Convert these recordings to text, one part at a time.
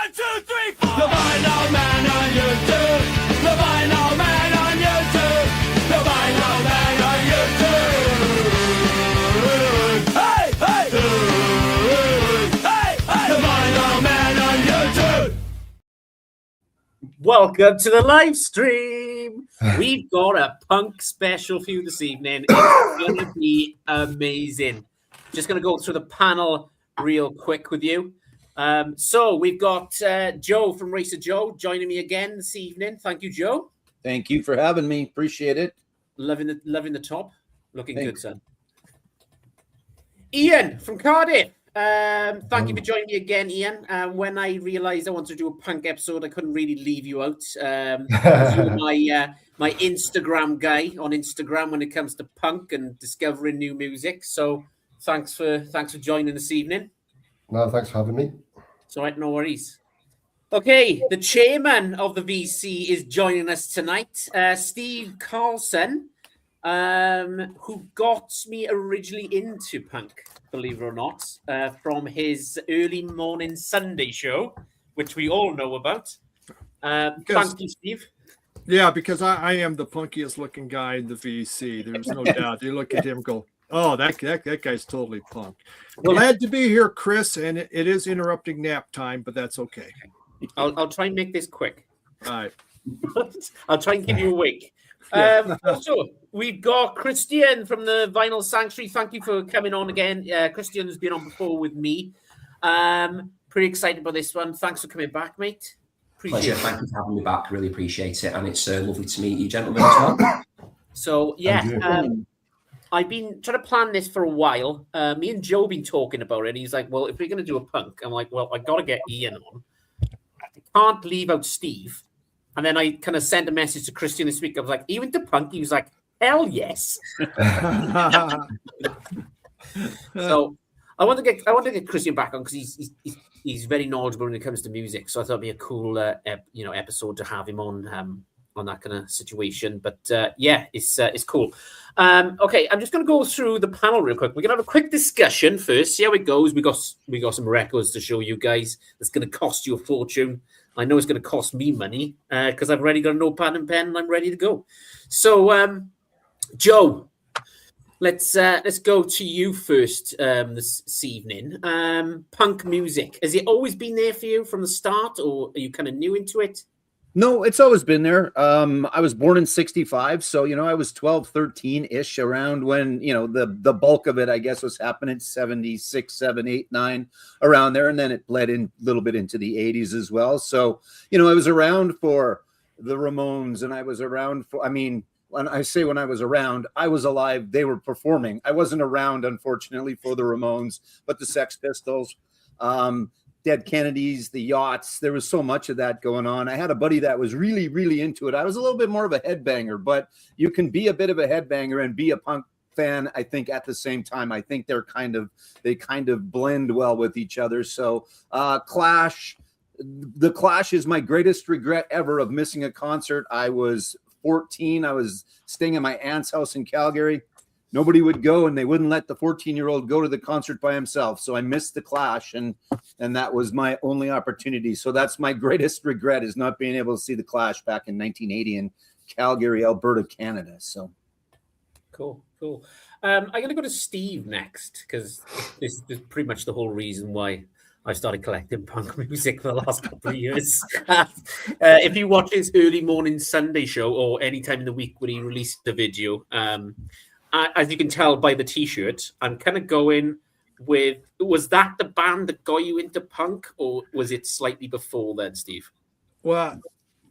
1, 2, 3, 4. The Vinyl Man on YouTube. The Vinyl Man on YouTube. The Vinyl Man on YouTube. Hey, hey. Hey, hey. The Vinyl Man on YouTube. Welcome to the live stream. We've got a punk special for you this evening. It's going to be amazing. Just going to go through the panel real quick with you. So we've got Joe from Racer Joe joining me again this evening. Thank you, Joe. Thank you for having me. Appreciate it. Loving the top. Looking Thanks. Good, son. Ian from Cardiff. Thank you for joining me again, Ian. When I realised I wanted to do a punk episode, I couldn't really leave you out. You're my Instagram guy on Instagram when it comes to punk and discovering new music. So thanks for joining this evening. No, thanks for having me. It's all right, no worries. Okay, the chairman of the VC is joining us tonight, Steve Carlson, who got me originally into punk, believe it or not, from his early morning Sunday show, which we all know about. Thank you, Steve. Yeah, because I am the punkiest looking guy in the VC. There's no doubt. You look at him and go, oh, that guy's totally punk. Glad to be here, Chris, and it is interrupting nap time, but that's okay. I'll try and make this quick. All right. I'll try and keep you awake. Also, we've got Christian from the Vinyl Sanctuary. Thank you for coming on again. Christian has been on before with me. Pretty excited about this one. Thanks for coming back, mate. Pleasure. Thank you for having me back. Really appreciate it. And it's lovely to meet you, gentlemen, as well. So, yeah. I've been trying to plan this for a while. Me and Joe been talking about it, and he's like, well, if we're going to do a punk, I'm like, well, I got to get Ian on. I can't leave out Steve. And then I kind of sent a message to Christian this week. I was like, even to punk? He was like, hell yes. So I want to get Christian back on because he's very knowledgeable when it comes to music. So I thought it'd be a cool episode to have him on that kind of situation. But yeah, it's cool. Okay, I'm just going to go through the panel real quick. We're going to have a quick discussion first, see how it goes. We got some records to show you guys. It's going to cost you a fortune. I know it's going to cost me money because I've already got a notepad and pen and I'm ready to go. So, Joe, let's go to you first this evening. Punk music, has it always been there for you from the start, or are you kind of new into it? No, it's always been there. I was born in 65, so, I was 12, 13-ish around when, the bulk of it, I guess, was happening 76, 7, 8, 9, around there. And then it bled in a little bit into the 80s as well. So, I was around for the Ramones, and I was around for, when I was around, I was alive. They were performing. I wasn't around, unfortunately, for the Ramones, but the Sex Pistols, Dead Kennedys, the Yachts. There was so much of that going on. I had a buddy that was really, really into it. I was a little bit more of a headbanger, but you can be a bit of a headbanger and be a punk fan, I think, at the same time. I think they kind of blend well with each other. So Clash, the Clash is my greatest regret ever of missing a concert. I was 14. I was staying at my aunt's house in Calgary. Nobody would go, and they wouldn't let the 14-year-old go to the concert by himself. So I missed the Clash, and that was my only opportunity. So that's my greatest regret, is not being able to see the Clash back in 1980 in Calgary, Alberta, Canada. So cool. I'm going to go to Steve next, because this is pretty much the whole reason why I started collecting punk music for the last couple of years. If you watch his early morning Sunday show, or any time in the week when he released the video, as you can tell by the T-shirt, I'm kind of going with, was that the band that got you into punk, or was it slightly before then, Steve? Well,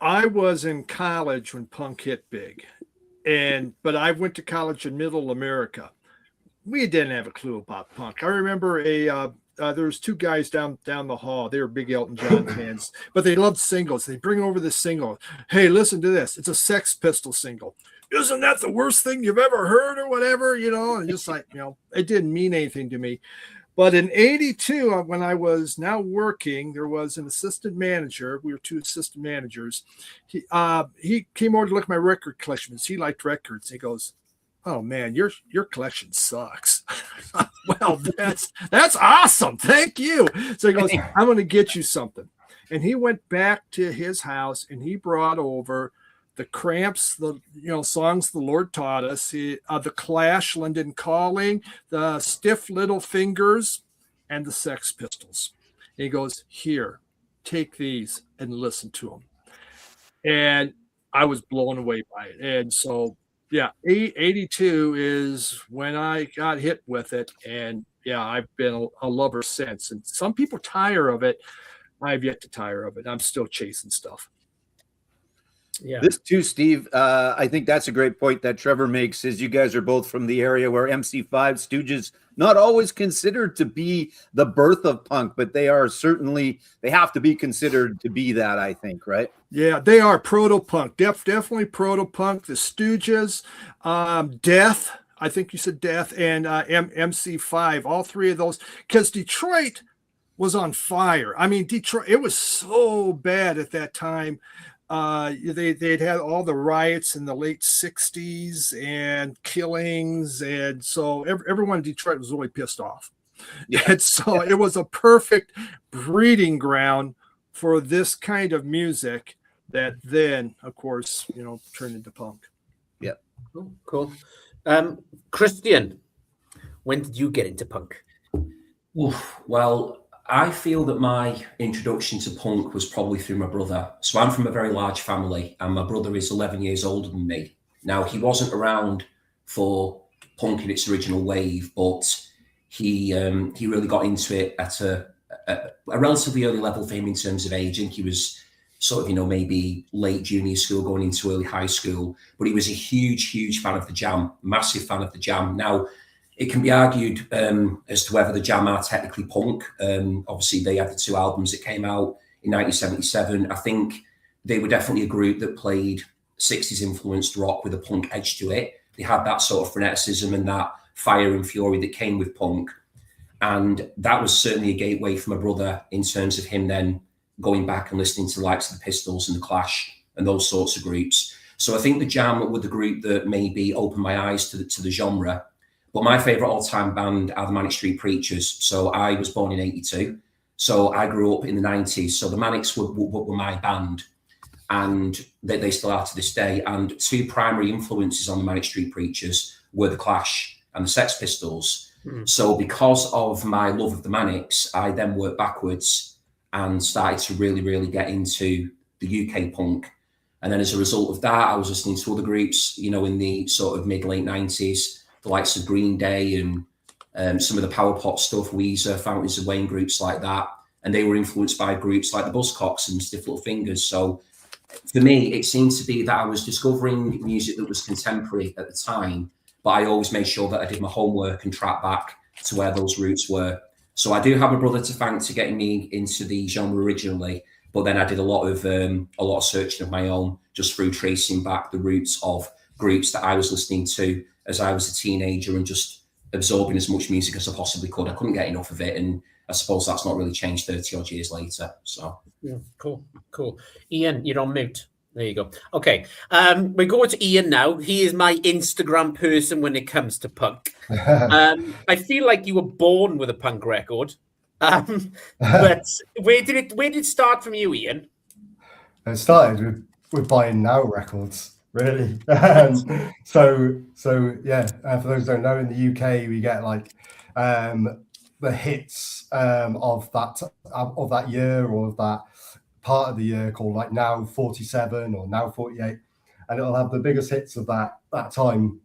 I was in college when punk hit big, but I went to college in Middle America. We didn't have a clue about punk. I remember there was two guys down the hall. They were big Elton John fans, but they loved singles. They bring over the single. Hey, listen to this. It's a Sex Pistol single. Isn't that the worst thing you've ever heard, or whatever, and just like, it didn't mean anything to me. But in 82, when I was now working, there was an assistant manager. We were two assistant managers. He came over to look at my record collection. He liked records. He goes, oh man, your collection sucks. Well, that's awesome. Thank you. So he goes, I'm going to get you something. And he went back to his house and he brought over the Cramps, the songs the Lord taught us, the Clash, London Calling, the Stiff Little Fingers, and the Sex Pistols. And he goes, here, take these and listen to them. And I was blown away by it. And so, yeah, 82 is when I got hit with it. And yeah, I've been a lover since. And some people tire of it. I've yet to tire of it. I'm still chasing stuff. Yeah. This too, Steve. I think that's a great point that Trevor makes. Is you guys are both from the area where MC5 Stooges not always considered to be the birth of punk, but they are certainly, they have to be considered to be that. I think, right? Yeah, they are proto-punk. Definitely proto-punk. The Stooges, Death. I think you said Death, and MC5. All three of those, because Detroit was on fire. I mean, Detroit. It was so bad at that time. They'd had all the riots in the late 60s and killings, and so everyone in Detroit was really pissed off. Yeah. And so it was a perfect breeding ground for this kind of music that then, of course, turned into punk. Yeah. Cool. Christian, when did you get into punk? Well, I feel that my introduction to punk was probably through my brother. So I'm from a very large family, and my brother is 11 years older than me. Now, he wasn't around for punk in its original wave, but he really got into it at a relatively early level for him in terms of age. I think he was sort of, maybe late junior school going into early high school, but he was a huge fan of the Jam, massive fan of the Jam. Now, it can be argued as to whether the Jam are technically punk. Obviously, they had the two albums that came out in 1977. I think they were definitely a group that played 60s influenced rock with a punk edge to it. They had that sort of freneticism and that fire and fury that came with punk. And that was certainly a gateway for my brother in terms of him then going back and listening to the likes of the Pistols and the Clash and those sorts of groups. So I think the Jam were the group that maybe opened my eyes to the genre. But my favourite all-time band are the Manic Street Preachers. So I was born in 82. So I grew up in the 90s. So the Manics were my band. And they still are to this day. And two primary influences on the Manic Street Preachers were the Clash and the Sex Pistols. So because of my love of the Manics, I then worked backwards and started to really get into the UK punk. And then as a result of that, I was listening to other groups, in the sort of mid-late 90s. The likes of Green Day and some of the power pop stuff, Weezer, Fountains of Wayne, groups like that. And they were influenced by groups like the Buzzcocks and Stiff Little Fingers. So for me, it seemed to be that I was discovering music that was contemporary at the time, but I always made sure that I did my homework and tracked back to where those roots were. So I do have a brother to thank to getting me into the genre originally, but then I did a lot of searching of my own, just through tracing back the roots of groups that I was listening to as I was a teenager and just absorbing as much music as I possibly could. I couldn't get enough of it. And I suppose that's not really changed 30 odd years later. So yeah, cool. Ian, you're on mute. There you go. Okay. We go to Ian now. He is my Instagram person when it comes to punk. I feel like you were born with a punk record. But where did it start from you, Ian? It started with buying Now records. Really. So yeah, for those who don't know, in the UK we get like the hits of that year or of that part of the year called like Now 47 or Now 48, and it'll have the biggest hits of that time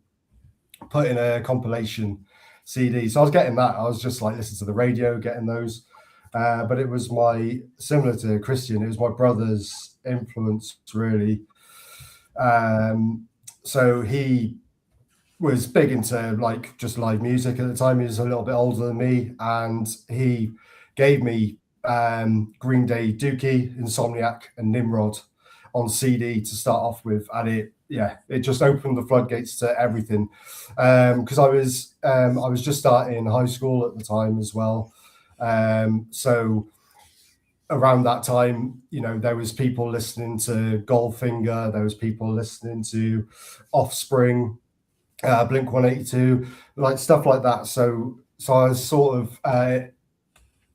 put in a compilation CD. So I was getting that. I was just like listening to the radio, getting those. But it was similar to Christian, it was my brother's influence really. So he was big into like just live music at the time. He was a little bit older than me, and he gave me Green Day, Dookie, Insomniac, and Nimrod on CD to start off with, and it just opened the floodgates to everything. Because I was just starting high school at the time as well. So around that time, there was people listening to Goldfinger, there was people listening to Offspring, Blink 182, like stuff like that. So I was sort of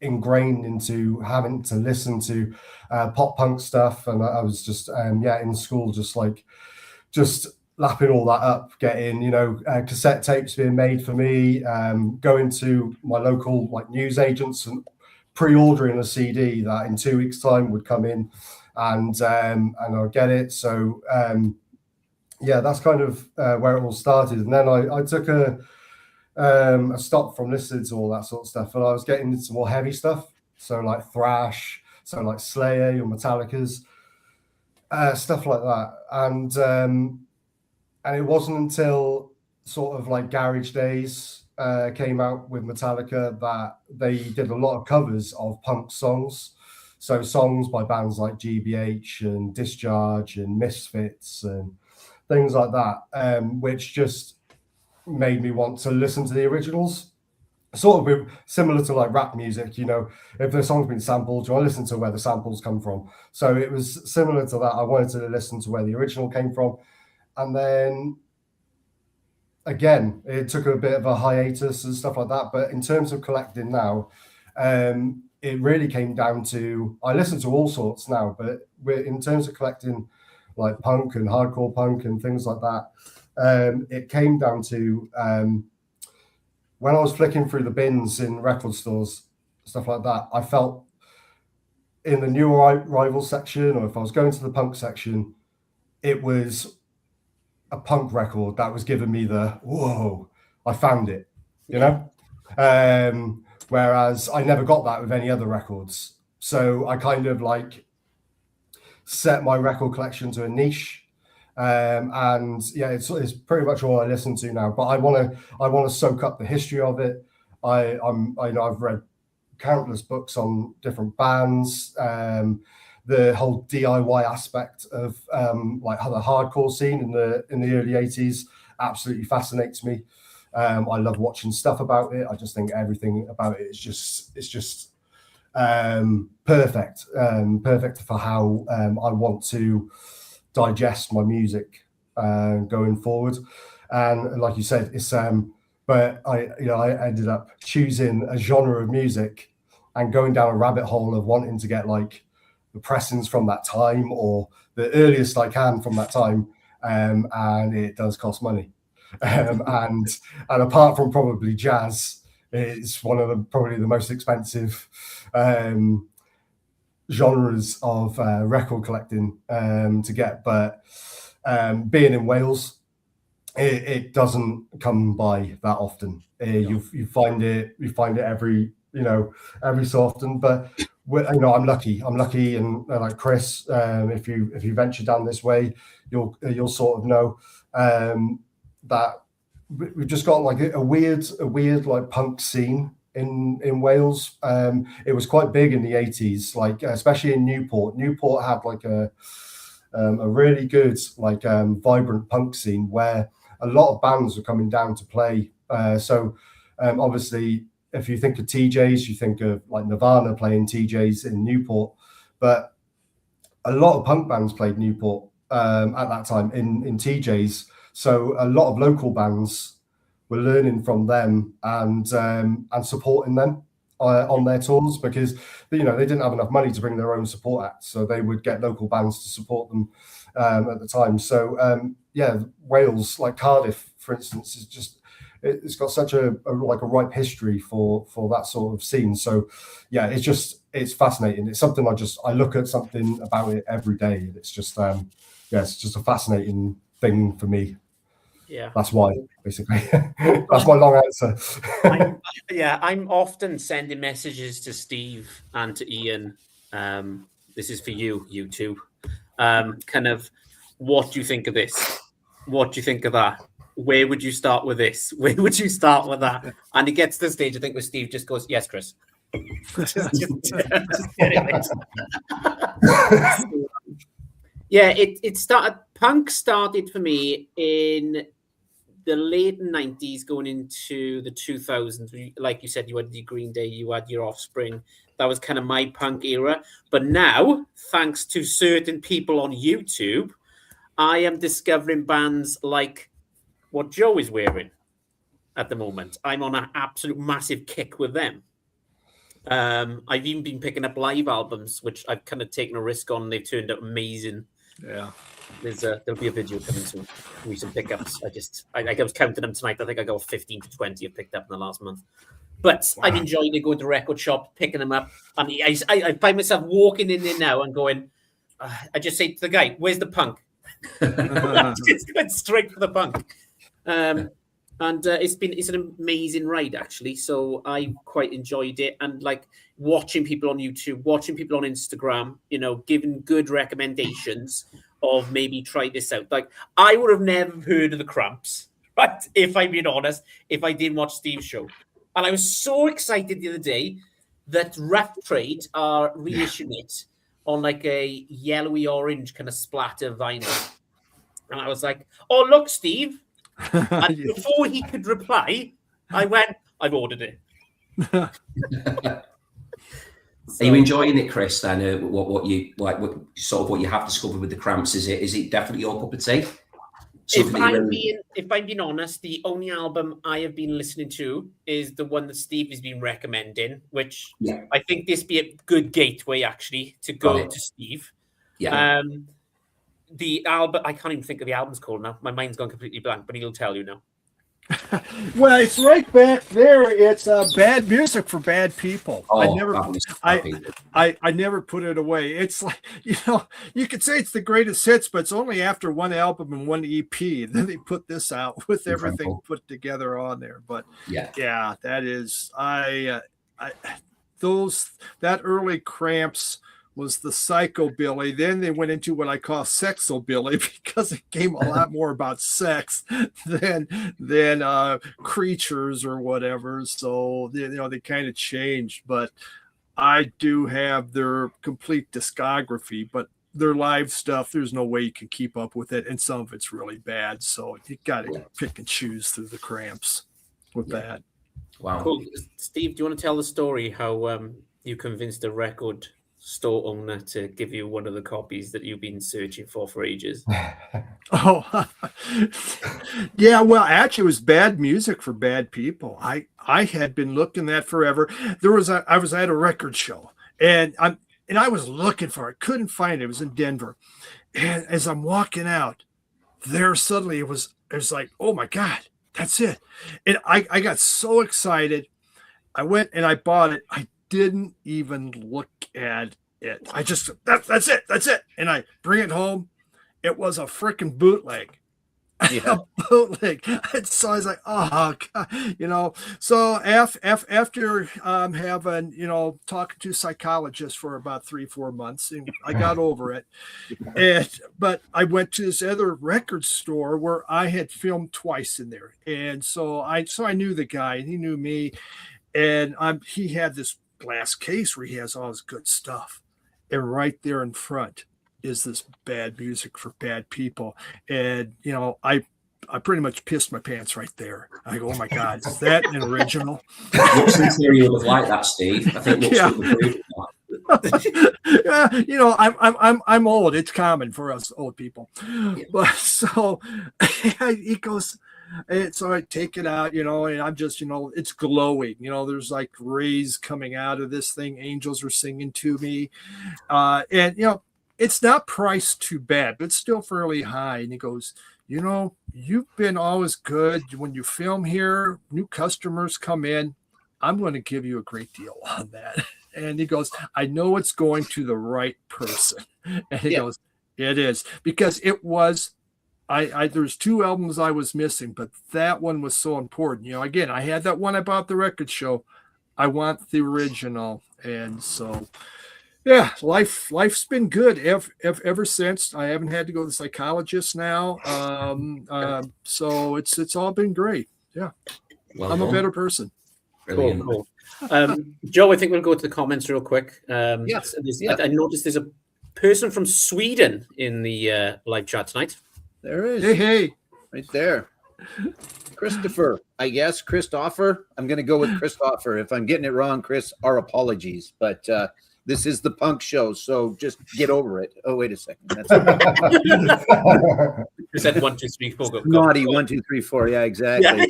ingrained into having to listen to pop punk stuff, and I was just in school just lapping all that up, getting cassette tapes being made for me, going to my local like news agents and pre-ordering a CD that in 2 weeks' time would come in, and I'll get it. So that's kind of where it all started. And then I took a stop from listening to all that sort of stuff, and I was getting into more heavy stuff, so like thrash, so like Slayer or Metallica's, stuff like that. And it wasn't until sort of like Garage Days came out with Metallica that they did a lot of covers of punk songs. So songs by bands like GBH and Discharge and Misfits and things like that, which just made me want to listen to the originals. Sort of similar to like rap music, if the song's been sampled, you want to listen to where the samples come from. So it was similar to that. I wanted to listen to where the original came from. And then again, it took a bit of a hiatus and stuff like that. But in terms of collecting now, it really came down to, I listen to all sorts now, but in terms of collecting like punk and hardcore punk and things like that, it came down to when I was flicking through the bins in record stores, stuff like that, I felt in the new arrival section, or if I was going to the punk section, it was a punk record that was giving me the whoa, I found it, whereas I never got that with any other records. So I kind of like set my record collection to a niche, and it's pretty much all I listen to now. But I want to soak up the history of it. I know I've read countless books on different bands. The whole DIY aspect of like how the hardcore scene in the early 80s absolutely fascinates me. I love watching stuff about it. I just think everything about it is just perfect for how I want to digest my music going forward. And like you said, it's but I ended up choosing a genre of music and going down a rabbit hole of wanting to get like the pressings from that time or the earliest I can from that time, and it does cost money. And apart from probably jazz, it's one of probably the most expensive genres of record collecting to get. But being in Wales, it doesn't come by that often. You find it every so often. But I'm lucky, and like Chris, if you venture down this way, you'll sort of know that we've just got like a weird like punk scene in Wales. It was quite big in the 80s, like especially in Newport. Newport had like a really good like vibrant punk scene where a lot of bands were coming down to play. So obviously, if you think of TJs, you think of like Nirvana playing TJs in Newport, but a lot of punk bands played Newport at that time in TJs. So a lot of local bands were learning from them and supporting them on their tours, because they didn't have enough money to bring their own support acts, so they would get local bands to support them at the time. So Wales, like Cardiff, for instance, is just it's got such a ripe history for that sort of scene. So it's fascinating. It's something I look at something about it every day, and it's just it's just a fascinating thing for me. Yeah, that's why, basically. That's my long answer. I'm often sending messages to Steve and to Ian. This is for you two. Kind of, what do you think of this? What do you think of that? Where would you start with this? Where would you start with that? And it gets to the stage, I think, where Steve just goes, "Yes, Chris." It started. Punk started for me in the late 90s, going into the 2000s. Like you said, you had the Green Day, you had your Offspring. That was kind of my punk era. But now, thanks to certain people on YouTube, I am discovering bands like what Joe is wearing at the moment. I'm on an absolute massive kick with them. I've even been picking up live albums, which I've kind of taken a risk on. They've turned out amazing. Yeah. There'll be a video coming soon. Recent pickups. I was counting them tonight. I think I got 15 to 20 I've picked up in the last month. But I've enjoyed it, going to record shop, picking them up. And I find myself walking in there now and going, I just say to the guy, "Where's the punk?" Just going straight for the punk. And it's an amazing ride, actually. So I quite enjoyed it, and like watching people on YouTube, watching people on Instagram, giving good recommendations of maybe try this out. Like I would have never heard of the Cramps, right? If I'm being honest, if I didn't watch Steve's show, and I was so excited the other day that Rough Trade are reissuing it on like a yellowy orange kind of splatter vinyl, and I was like, "Oh look, Steve." And before he could reply, I went, "I've ordered it." Are you enjoying it, Chris? Then what you like? What you have discovered with the Cramps? Is it definitely your cup of tea? If I'm being honest, the only album I have been listening to is the one that Steve has been recommending, which I think this be a good gateway actually to go to Steve. Yeah. The album, I can't even think of the album's called now. My mind's gone completely blank, but he'll tell you now. Well, it's right back there. It's bad music for bad people. I never put it away. It's like, you could say it's the greatest hits, but it's only after one album and one EP. Then they put this out with everything put together on there. But yeah, that is that early Cramps was the psychobilly. Then they went into what I call sexobilly because it came a lot more about sex than creatures or whatever. So they kind of changed. But I do have their complete discography, but their live stuff, there's no way you can keep up with it, and some of it's really bad. So you got to pick and choose through the Cramps with that. Wow. Cool. Steve, do you want to tell the story how you convinced a record store owner to give you one of the copies that you've been searching for ages? Yeah, well, actually it was bad music for bad people. I had been looking at forever. I was at a record show and I was looking for it, couldn't find it. It was in Denver. And as I'm walking out there, suddenly it was like, oh my God, that's it. And I got so excited. I went and I bought it. I didn't even look at it. I just, that's it. And I bring it home. It was a freaking bootleg. A bootleg. And so I was like, oh God, So after having, talking to psychologists for about 3-4 months, and I got over it. But I went to this other record store where I had filmed twice in there. And so I knew the guy and he knew me. And he had this glass case where he has all his good stuff, and right there in front is this bad music for bad people. And I pretty much pissed my pants right there. I go, oh my God, is that an original? Looks interior was like that, Steve. I think I'm old. It's common for us old people. But so he goes. And so I take it out, and I'm just, it's glowing, there's like rays coming out of this thing. Angels are singing to me. And, it's not priced too bad, but it's still fairly high. And he goes, you've been always good. When you film here, new customers come in. I'm going to give you a great deal on that. And he goes, I know it's going to the right person. And he goes, it is, because it was, there's 2 albums I was missing, but that one was so important. Again, I had that one I bought the record show. I want the original. And so, yeah, life's been good ever since. I haven't had to go to the psychologist now. So it's all been great. Yeah. Well I'm done. a better person. Cool. Joe, I think we'll go to the comments real quick. I noticed there's a person from Sweden in the live chat tonight. There is. Hey. Right there. Christopher, I guess. Christopher. I'm going to go with Christopher. If I'm getting it wrong, Chris, our apologies. But this is the punk show, so just get over it. Oh, wait a second. That's You said 1, 2, 3, 4. Go. naughty. 1, 2, 3, 4. Yeah, exactly.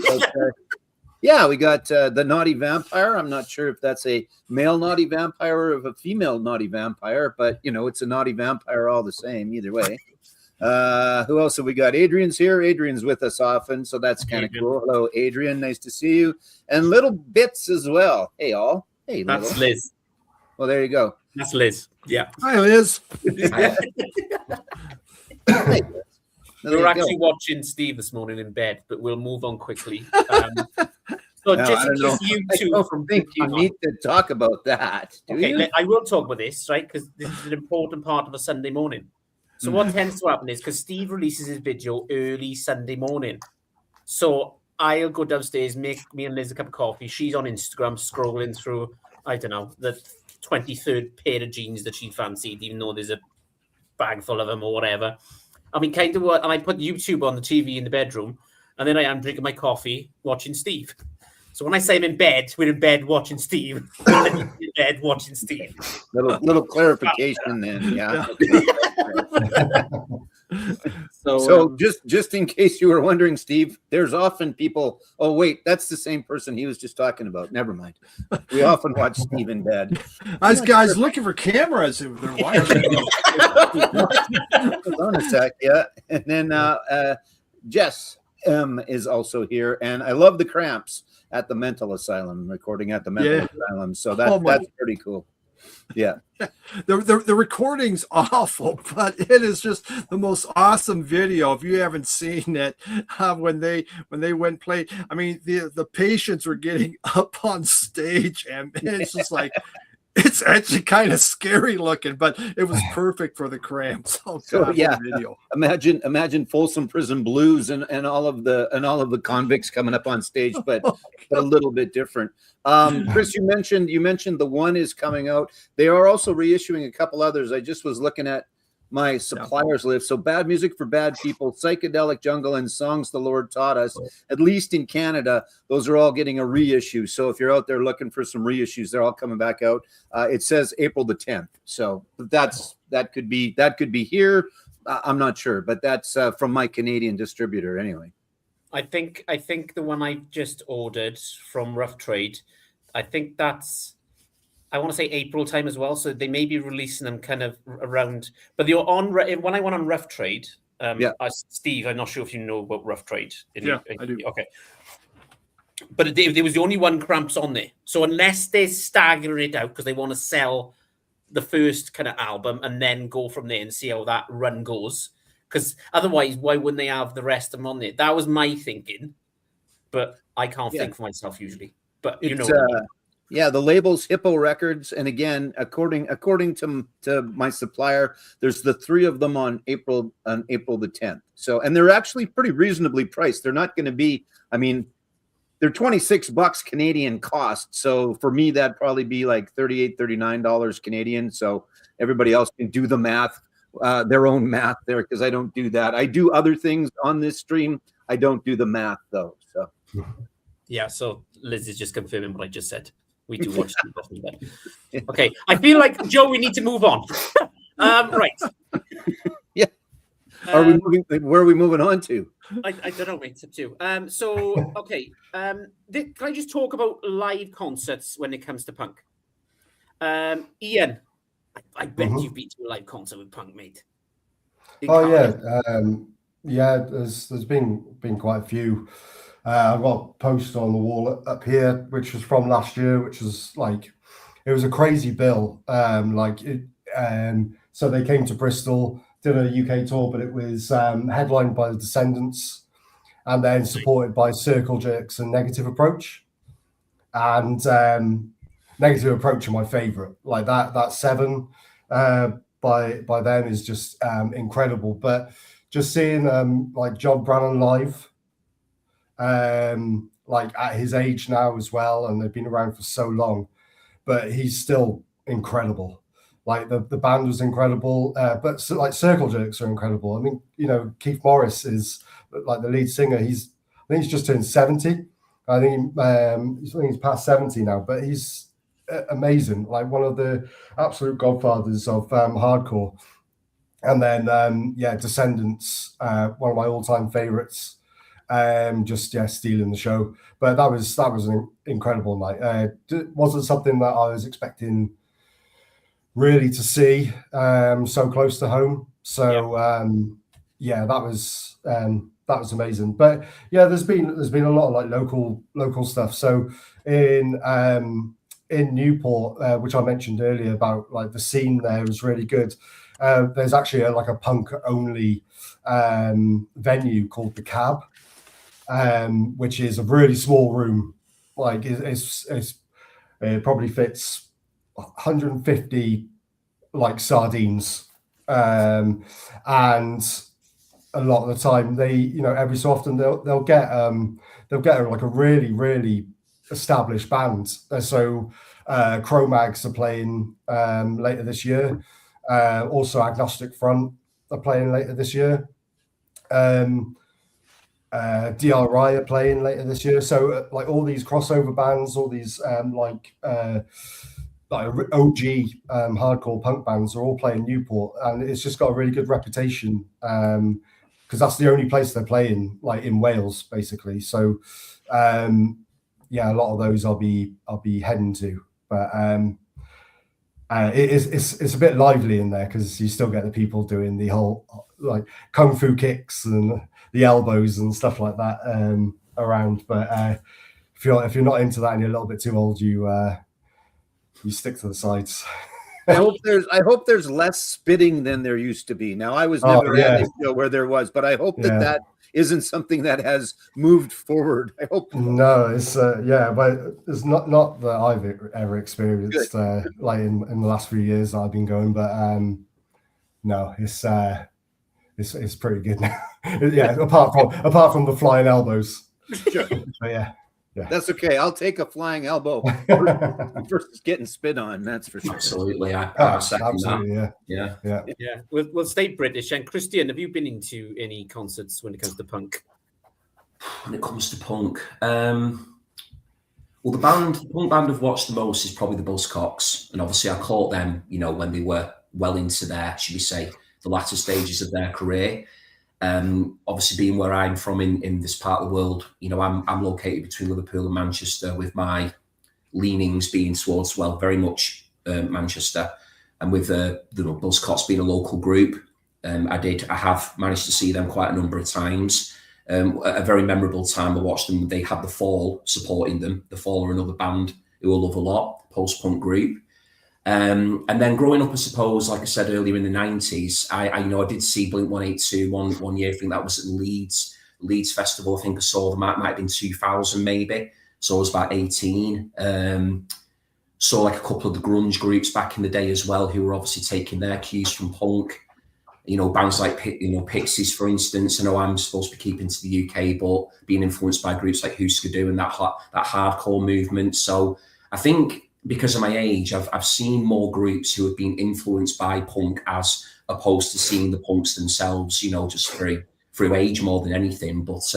Yeah, we got the Naughty Vampire. I'm not sure if that's a male Naughty Vampire or if a female Naughty Vampire, but it's a Naughty Vampire all the same, either way. Who else have we got? Adrian's here. Adrian's with us often, so that's kind of cool. Hello, Adrian. Nice to see you. And Little Bits as well. Hey, all. Hey, That's Little. Liz. Well, there you go. That's Liz. Yeah. Hi, Liz. Hey, We were actually watching Steve this morning in bed, but we'll move on quickly. So just in case you two don't think you need to talk about that. I will talk about this, right? Because this is an important part of a Sunday morning. So what tends to happen is because Steve releases his video early Sunday morning. So I'll go downstairs, make me and Liz a cup of coffee. She's on Instagram scrolling through, I don't know, the 23rd pair of jeans that she fancied, even though there's a bag full of them or whatever. I mean, kind of what, and I put YouTube on the TV in the bedroom, and then I am drinking my coffee, watching Steve. So when I say I'm in bed, we're in bed watching Steve. In bed watching Steve. Little clarification then, yeah. So just in case you were wondering, Steve, there's often people. Oh wait, that's the same person he was just talking about. Never mind. We often watch Steve in bed. Those guys looking for cameras. They're watching. Hold on a sec, yeah. And then Jess M is also here, and I love the Cramps at the mental asylum, recording at the mental asylum. So that's pretty cool. Yeah. The recording's awful, but it is just the most awesome video. If you haven't seen it, when they went play, I mean, the patients were getting up on stage, and it's just like, it's actually kind of scary looking, but it was perfect for the Cramps. So yeah, video. Imagine Folsom Prison Blues and all of the convicts coming up on stage, but a little bit different. Chris, you mentioned the one is coming out. They are also reissuing a couple others. I just was looking at my suppliers list. So Bad Music for Bad People, Psychedelic Jungle, and Songs the Lord Taught Us, at least in Canada, those are all getting a reissue. So if you're out there looking for some reissues, they're all coming back out. It says April the 10th. So that could be here. I'm not sure, but that's from my Canadian distributor anyway. I think the one I just ordered from Rough Trade, I think that's, I want to say April time as well. So they may be releasing them kind of around, but they're on, when I went on Rough Trade, Steve, I'm not sure if you know about Rough Trade. I do. Okay. But there was the only one Cramps on there. So unless they're staggering it out because they want to sell the first kind of album and then go from there and see how that run goes. Because otherwise, why wouldn't they have the rest of them on there? That was my thinking. But I can't think for myself usually. But you know. Yeah, the label's Hippo Records, and again, according to my supplier, there's the three of them on April the 10th. So, and they're actually pretty reasonably priced. They're not going to be, I mean, they're $26 Canadian cost. So for me, that'd probably be like $38, $39 Canadian. So everybody else can do the math, their own math there, because I don't do that. I do other things on this stream. I don't do the math though. So yeah, so Liz is just confirming what I just said. We do watch that. Okay, I feel like, Joe, we need to move on. Right. Yeah. Are we moving? Where are we moving on to? I don't know. Wait, to so okay. Can I just talk about live concerts when it comes to punk? Ian, I bet you've been to a live concert with punk, mate. There's been quite a few. I've got a poster on the wall up here, which was from last year, which was like, it was a crazy bill. So they came to Bristol, did a UK tour, but it was headlined by the Descendants and then supported by Circle Jerks and Negative Approach. And Negative Approach are my favorite. Like that Seven by them is just incredible. But just seeing like John Brannon live, like at his age now as well, and they've been around for so long, but he's still incredible. Like the band was incredible, but like Circle Jerks are incredible. I mean, you know, Keith Morris is like the lead singer. I think he's just turned 70. I think he's past 70 now, but he's amazing. Like one of the absolute godfathers of hardcore. And then Descendants, one of my all-time favorites. just stealing the show. But that was an incredible night. Wasn't something that I was expecting really to see so close to home. So that was amazing. But yeah, there's been a lot of like local stuff. So in Newport, which I mentioned earlier about like the scene there was really good. There's actually a punk only venue called the Cab, which is a really small room. Like it probably fits 150 like sardines, and a lot of the time they, every so often they'll get like a really established band. So Cro-Mags are playing later this year. Also Agnostic Front are playing later this year. DRI are playing later this year. So like all these crossover bands, all these like OG hardcore punk bands are all playing Newport, and it's just got a really good reputation because that's the only place they're playing, like in Wales, basically. So a lot of those I'll be heading to, but it's a bit lively in there because you still get the people doing the whole like kung fu kicks and the elbows and stuff like that around. But if you're not into that and you're a little bit too old, you stick to the sides. I hope there's less spitting than there used to be. Now, I was never at a show where there was, but I hope that isn't something that has moved forward. I hope. No, it's but it's not that I've ever experienced like in the last few years that I've been going. But no, it's pretty good now. apart from the flying elbows. But yeah. That's okay. I'll take a flying elbow versus getting spit on. That's for sure. Absolutely. I second absolutely, that. Yeah. We'll stay British. And Christian, have you been into any concerts when it comes to punk? When it comes to punk, well, the punk band I've watched the most is probably the Buzzcocks, and obviously I caught them, when they were well into their, should we say, the latter stages of their career. Obviously being where I'm from in this part of the world, I'm located between Liverpool and Manchester, with my leanings being towards, very much Manchester, and with the Buzzcocks being a local group. I have managed to see them quite a number of times. A very memorable time I watched them, they had The Fall supporting them. The Fall are another band who I love a lot, post-punk group. And then growing up, I suppose, like I said earlier, in the 90s, I did see Blink-182 one year. I think that was at Leeds Festival. I think I saw them. Might have been 2000 maybe. So I was about 18. Saw like a couple of the grunge groups back in the day as well, who were obviously taking their cues from punk. Bands like Pixies, for instance. I know I'm supposed to be keeping to the UK, but being influenced by groups like Husker Du and that hardcore movement. So I think, because of my age, I've seen more groups who have been influenced by punk as opposed to seeing the punks themselves, just through age more than anything. But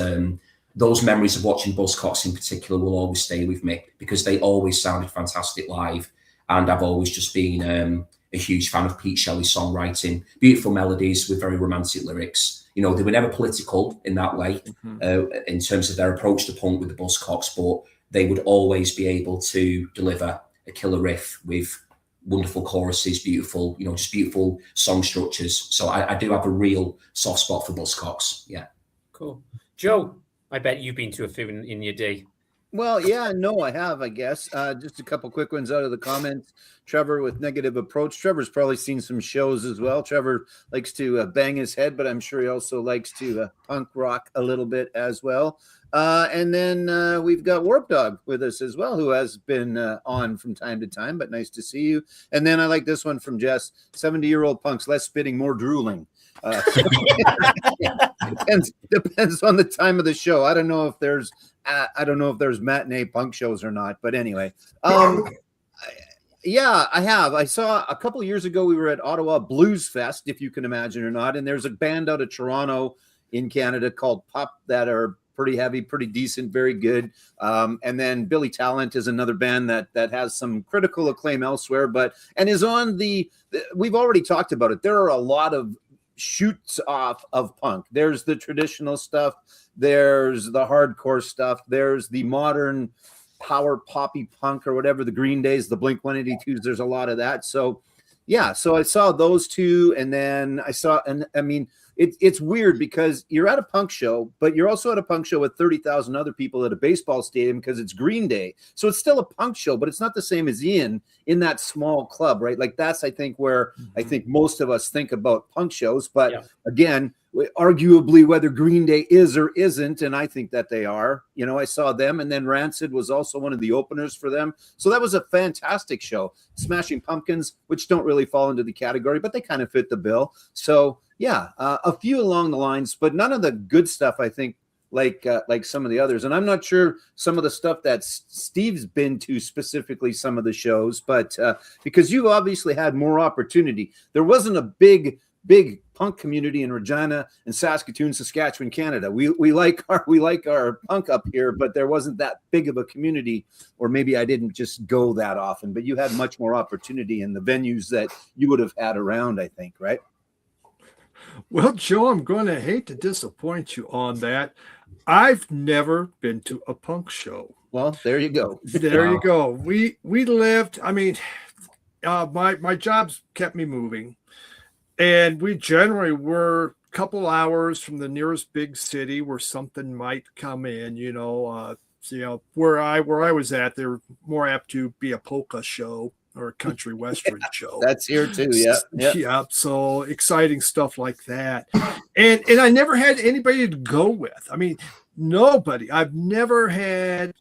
those memories of watching Buzzcocks in particular will always stay with me, because they always sounded fantastic live. And I've always just been a huge fan of Pete Shelley's songwriting. Beautiful melodies with very romantic lyrics. They were never political in that way, in terms of their approach to punk with the Buzzcocks, but they would always be able to deliver a killer riff with wonderful choruses, beautiful song structures. So I do have a real soft spot for Buzzcocks. Yeah. Cool. Joe, I bet you've been to a few in your day. Well, yeah, no, I have, I guess. Just a couple quick ones out of the comments. Trevor with Negative Approach. Trevor's probably seen some shows as well. Trevor likes to bang his head, but I'm sure he also likes to punk rock a little bit as well. And then we've got Warp Dog with us as well, who has been on from time to time, but nice to see you. And then I like this one from Jess, 70-year-old punks, less spitting, more drooling. Depends on the time of the show. I don't know if there's matinee punk shows or not, but anyway. Yeah, I have. I saw a couple of years ago, we were at Ottawa Blues Fest, if you can imagine or not. And there's a band out of Toronto in Canada called Pup that are pretty heavy, pretty decent, very good. And then Billy Talent is another band that has some critical acclaim elsewhere, and is on we've already talked about it. There are a lot of shoots off of punk. There's the traditional stuff, there's the hardcore stuff, there's the modern power poppy punk or whatever, the Green Days, the Blink 182s. There's a lot of that. So yeah, so I saw those two, and then I saw, and I mean, it's weird because you're at a punk show, but you're also at a punk show with 30,000 other people at a baseball stadium because it's Green Day. So it's still a punk show, but it's not the same as in that small club, right? Like that's, I think, where I think most of us think about punk shows. But again, arguably whether Green Day is or isn't, and I think that they are. You know, I saw them, and then Rancid was also one of the openers for them. So that was a fantastic show. Smashing Pumpkins, which don't really fall into the category, but they kind of fit the bill. So yeah, a few along the lines, but none of the good stuff, I think, like some of the others. And I'm not sure some of the stuff that Steve's been to, specifically some of the shows, but because you obviously had more opportunity. There wasn't a big punk community in Regina and Saskatoon, Saskatchewan, Canada. We like our punk up here, but there wasn't that big of a community, or maybe I didn't just go that often, but you had much more opportunity in the venues that you would have had around, I think, right? Well, Joe, I'm going to hate to disappoint you on that. I've never been to a punk show. Well, there you go. There you go. We lived, I mean, my jobs kept me moving, and we generally were a couple hours from the nearest big city where something might come in, where I was at, they're more apt to be a polka show or a country western show. That's here too. Yeah. So exciting stuff like that. And I never had anybody to go with. I mean, nobody. I've never had,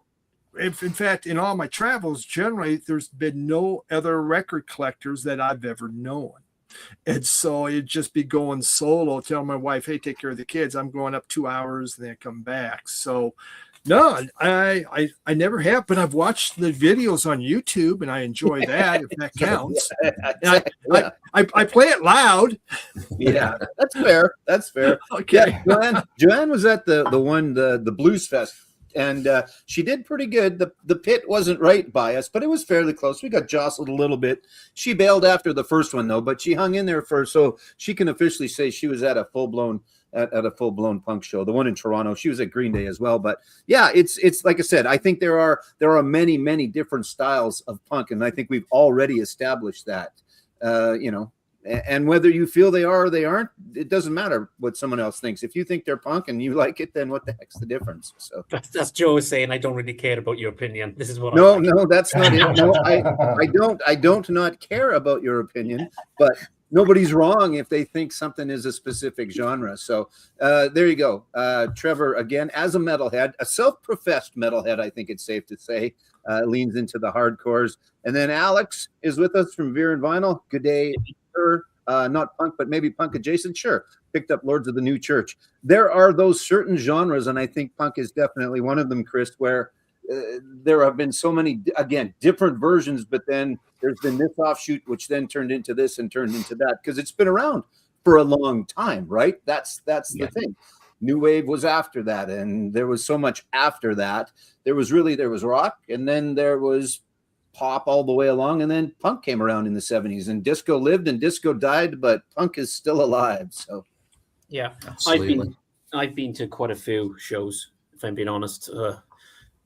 in fact, in all my travels, generally, there's been no other record collectors that I've ever known. And so it'd just be going solo, telling my wife, hey, take care of the kids. I'm going up 2 hours and then come back. So no, I never have, but I've watched the videos on YouTube, and I enjoy that, if that counts. I play it loud. Yeah, that's fair. That's fair. Okay. Yeah, Joanne was at the Blues Fest, and she did pretty good. The pit wasn't right by us, but it was fairly close. We got jostled a little bit. She bailed after the first one, though, but she hung in there so she can officially say she was at a full-blown punk show. The one in Toronto, she was at Green Day as well. But yeah, it's like I said, I think there are many different styles of punk, and I think we've already established that. And whether you feel they are or they aren't, it doesn't matter what someone else thinks. If you think they're punk and you like it, then what the heck's the difference? So that's Joe saying, I don't really care about your opinion. This is what No, that's not it. No, I don't not care about your opinion, but nobody's wrong if they think something is a specific genre. So there you go. Trevor, again, as a metalhead, a self-professed metalhead, I think it's safe to say, leans into the hardcores. And then Alex is with us from Veer and Vinyl. Good day, sir. Not punk, but maybe punk adjacent. Sure. Picked up Lords of the New Church. There are those certain genres, and I think punk is definitely one of them, Chris, where there have been so many, again, different versions, but then there's been this offshoot, which then turned into this and turned into that, because it's been around for a long time, right? That's the thing. New Wave was after that, and there was so much after that. There was rock, and then there was pop all the way along, and then punk came around in the 70s, and disco lived and disco died, but punk is still alive. So yeah, absolutely. I've been to quite a few shows, if I'm being honest.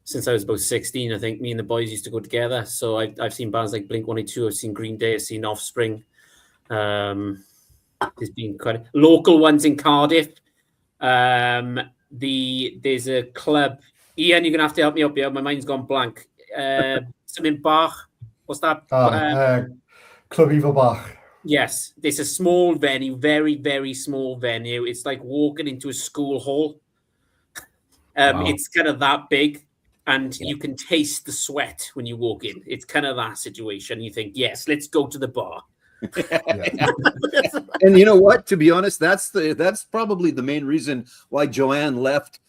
Since I was about 16, I think me and the boys used to go together. So I've seen bands like Blink 182, I've seen Green Day, I've seen Offspring. There's been quite local ones in Cardiff. There's a club. Ian, you're gonna have to help me up here. My mind's gone blank. Something Bach. What's that? Club Evil Bach. Yes, it's a small venue, very, very small venue. It's like walking into a school hall. Wow. It's kind of that big, and you can taste the sweat when you walk in. It's kind of that situation. You think, yes, let's go to the bar. And you know what? To be honest, that's probably the main reason why Joanne left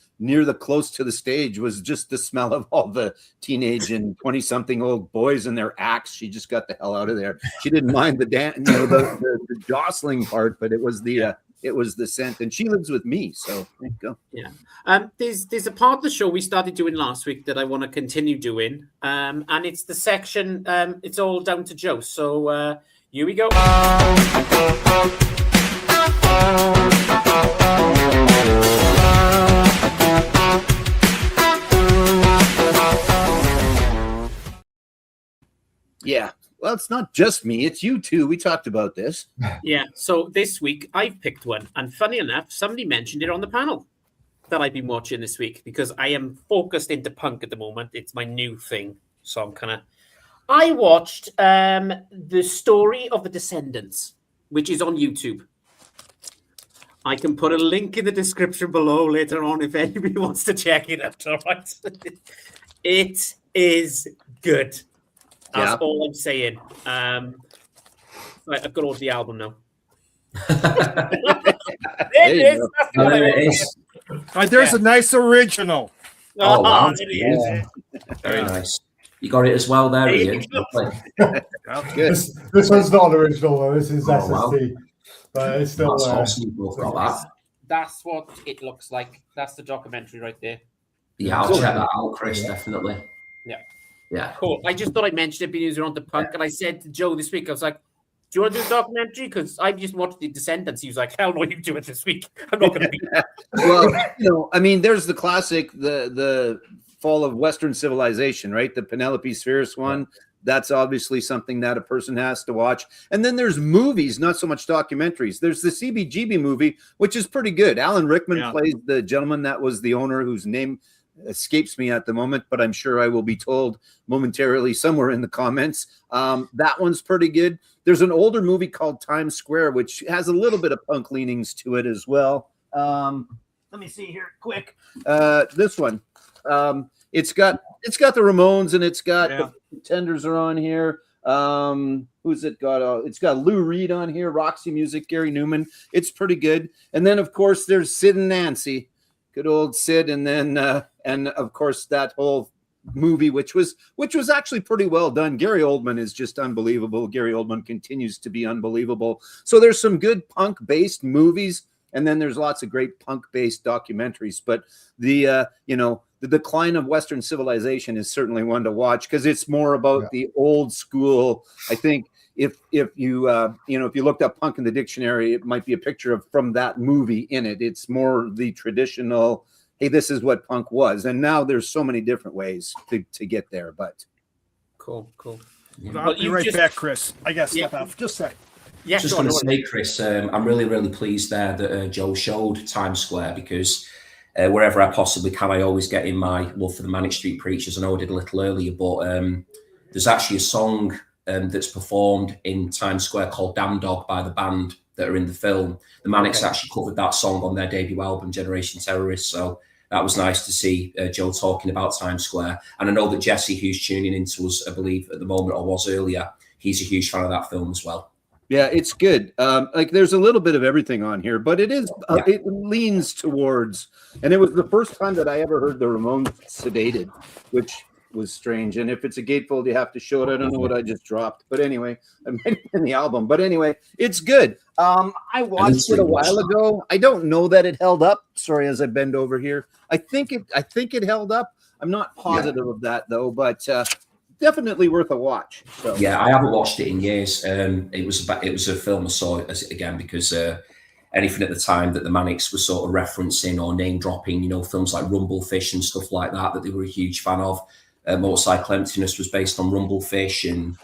close to the stage, was just the smell of all the teenage and 20-something old boys and their acts. She just got the hell out of there. She didn't mind the the jostling part, but it was the scent. And she lives with me, so there you go. Yeah. There's a part of the show we started doing last week that I want to continue doing, and it's the section. It's all down to Joe. So here we go. it's not just me, it's you too. We talked about this. Yeah. So this week I've picked one, and funny enough, somebody mentioned it on the panel that I've been watching this week because I am focused into punk at the moment. It's my new thing, so I'm kind of. I watched the story of the Descendants, which is on YouTube. I can put a link in the description below later on if anybody wants to check it out. All right. It is good. That's all I'm saying. Right, I've got all the album now. There it is. There's a nice original. Oh, wow. It is. Very nice. You got it as well there, Ian. This one's not an original though. This is SST. Wow. But it's still That's awesome. You both got that. That's what it looks like. That's the documentary right there. Yeah, I'll check that out, Chris, definitely. Yeah. Cool. I just thought I'd mention it being used on the punk, and I said to Joe this week, I was like, do you want to do a documentary? Because I just watched The Descendants. He was like, hell no, you do it this week. I'm not going to be. Well, I mean, there's the classic, the fall of Western civilization, right? The Penelope Spheris one. That's obviously something that a person has to watch. And then there's movies, not so much documentaries. There's the CBGB movie, which is pretty good. Alan Rickman plays the gentleman that was the owner, whose name escapes me at the moment, but I'm sure I will be told momentarily somewhere in the comments. That one's pretty good. There's an older movie called Times Square, which has a little bit of punk leanings to it as well. Let me see here quick. This one. It's got the Ramones, and it's got the Pretenders are on here. Who's it got? It's got Lou Reed on here, Roxy Music, Gary Newman. It's pretty good. And then of course there's Sid and Nancy, good old Sid, and then and of course that whole movie, which was actually pretty well done. Gary Oldman is just unbelievable. Gary Oldman continues to be unbelievable. So there's some good punk-based movies, and then there's lots of great punk-based documentaries. But the the decline of Western civilization is certainly one to watch because it's more about the old school. I think if you if you looked up punk in the dictionary, it might be a picture from that movie in it. It's more the traditional, hey, this is what punk was. And now there's so many different ways to get there. But cool. I'll be right back, Chris. I got stuff out. Just a second. Yeah, just going to say, Chris, I'm really, really pleased there that Joe showed Times Square because wherever I possibly can, I always get in my love for the Manic Street Preachers. I know I did a little earlier, but there's actually a song that's performed in Times Square called Damn Dog by the band that are in the film. The Manics actually covered that song on their debut album, Generation Terrorist. So that was nice to see Joe talking about Times Square. And I know that Jesse, who's tuning into us, I believe at the moment or was earlier, he's a huge fan of that film as well. Yeah, it's good. Like there's a little bit of everything on here, but it is it leans towards, and it was the first time that I ever heard the Ramones sedated, which was strange. And if it's a gatefold, you have to show it. I don't know what I just dropped, but anyway, I'm in the album. But anyway, it's good. I watched it a while ago. I don't know that it held up. Sorry, as I bend over here, I think it held up. I'm not positive of that though, but. Definitely worth a watch. So. Yeah, I haven't watched it in years. It was a film I saw again because anything at the time that the Manics were sort of referencing or name dropping, films like Rumblefish and stuff like that they were a huge fan of. Motorcycle Emptiness was based on Rumblefish, and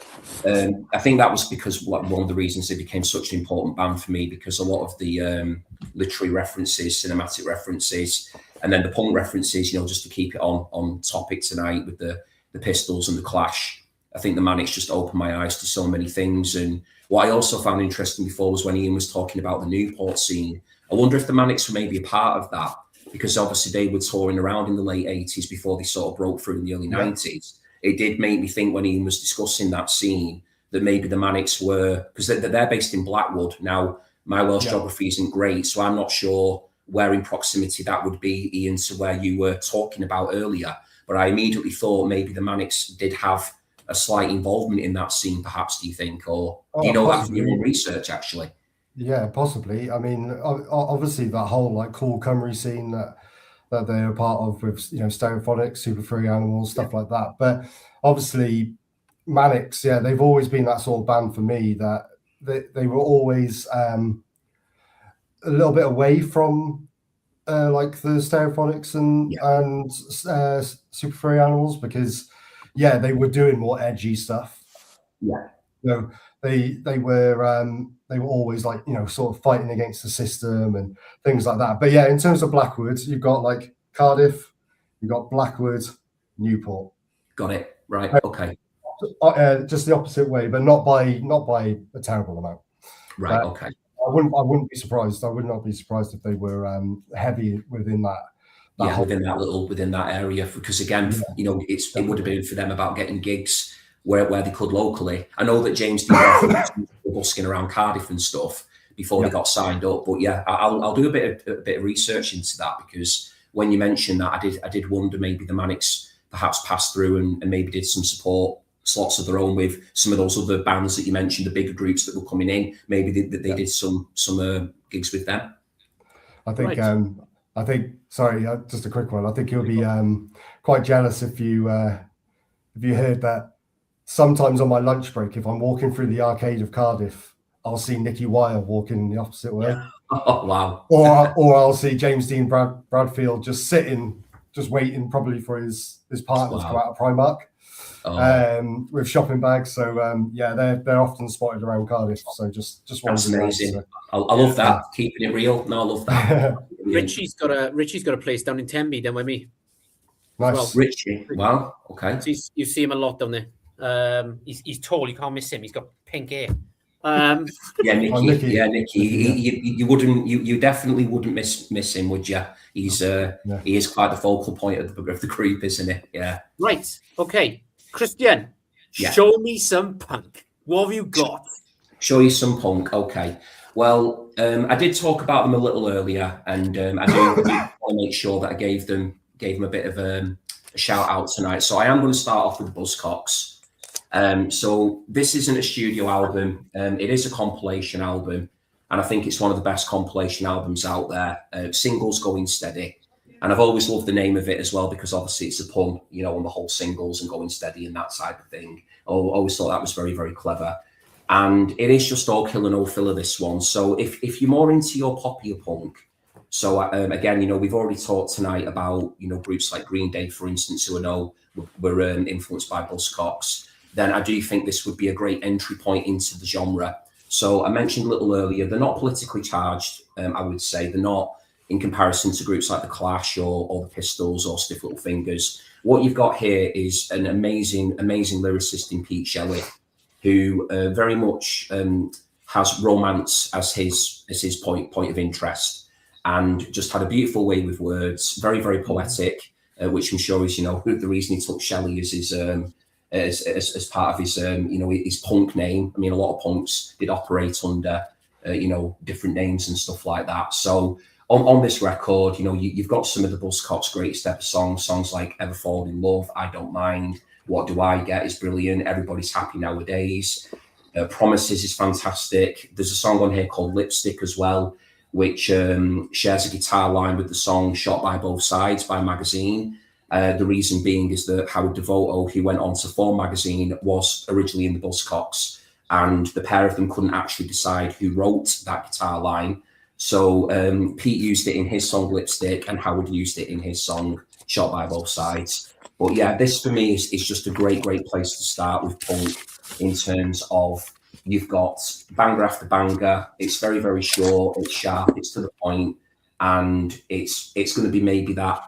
I think that was because one of the reasons they became such an important band for me, because a lot of the literary references, cinematic references, and then the punk references, just to keep it on topic tonight with the Pistols and the Clash. I think the Manics just opened my eyes to so many things. And what I also found interesting before was when Ian was talking about the Newport scene. I wonder if the Manics were maybe a part of that, because obviously they were touring around in the late 80s before they sort of broke through in the early 90s. It did make me think when Ian was discussing that scene that maybe the Manics were, because they're based in Blackwood. Now, my Welsh geography isn't great, so I'm not sure where in proximity that would be, Ian, to where you were talking about earlier. But I immediately thought maybe the Manics did have a slight involvement in that scene, perhaps, do you think? Or do you know that from your own research, actually? Yeah, possibly. I mean, obviously that whole Cool Cymru scene that they're a part of with, Stereophonics, Super Free Animals, stuff like that. But obviously Manics, they've always been that sort of band for me that they were always a little bit away from the Stereophonics and Super Free Animals, because they were doing more edgy stuff. Yeah. You know, they were always like, you know, sort of fighting against the system and things like that. But yeah, in terms of Blackwood, you've got like Cardiff, you've got Blackwood, Newport. Got it. Right. Okay. Just the opposite way, but not by a terrible amount. Right. But Okay. I wouldn't be surprised. I would not be surprised if they were heavy within that. Yeah, within that area, because again, you know, it would have been for them about getting gigs where they could locally. I know that James Dean was busking around Cardiff and stuff before they got signed up, but yeah, I'll do a bit of research into that, because when you mentioned that, I did wonder maybe the Manics perhaps passed through and maybe did some support slots of their own with some of those other bands that you mentioned, the bigger groups that were coming in. Maybe they did some gigs with them. I think. Right. I think. Sorry, just a quick one. I think you'll be quite jealous if you heard that. Sometimes on my lunch break, if I'm walking through the arcade of Cardiff, I'll see Nicky Wire walking in the opposite way. Oh wow! Or I'll see James Dean Bradfield just sitting, just waiting, probably for his partner to come out of Primark. With shopping bags. So yeah, they're often spotted around Cardiff. So just that's amazing. So. I love that. Keeping it real. No, I love that. Richie's got a place down in Tenby, down with me. Nice. Well. Richie. Wow. Okay. So you see him a lot down there. He's tall. You can't miss him. He's got pink hair. Yeah, Nicky. Yeah, Nicky. You definitely wouldn't miss him, would you? He is quite the focal point of the group, isn't he? Yeah. Right. Okay. Christian, show me some punk. What have you got? Show you some punk. Okay. Well, I did talk about them a little earlier, and I do want to make sure that I gave them a bit of a shout out tonight. So I am going to start off with Buzzcocks. So this isn't a studio album. It is a compilation album, and I think it's one of the best compilation albums out there. Singles Going Steady. And I've always loved the name of it as well, because obviously it's a pun, you know, on the whole singles and going steady and that side of thing. I always thought that was very, very clever. And it is just all killer, no filler, this one. So if you're more into your poppier punk, so again, you know, we've already talked tonight about, you know, groups like Green Day, for instance, who I know were influenced by Buzzcocks, then I do think this would be a great entry point into the genre. So I mentioned a little earlier, they're not politically charged, I would say. They're not, in comparison to groups like The Clash or The Pistols or Stiff Little Fingers. What you've got here is an amazing lyricist in Pete Shelley, who very much has romance as his point of interest, and just had a beautiful way with words, very, very poetic, which I'm sure is, you know, the reason he took Shelley as part of his you know, his punk name. I mean, a lot of punks did operate under you know, different names and stuff like that. So on this record, you know, you've got some of the Buzzcocks' greatest ever songs like Ever Fall in Love, I Don't Mind, What Do I Get is brilliant, Everybody's Happy Nowadays, Promises is fantastic. There's a song on here called Lipstick as well, which shares a guitar line with the song Shot by Both Sides by Magazine. The reason being is that Howard Devoto, who went on to form Magazine, was originally in the Buzzcocks, and the pair of them couldn't actually decide who wrote that guitar line. So Pete used it in his song Lipstick, and Howard used it in his song Shot by Both Sides. But yeah, this for me is just a great place to start with punk, in terms of you've got banger after banger. It's very, very short, it's sharp, it's to the point, and it's going to be maybe that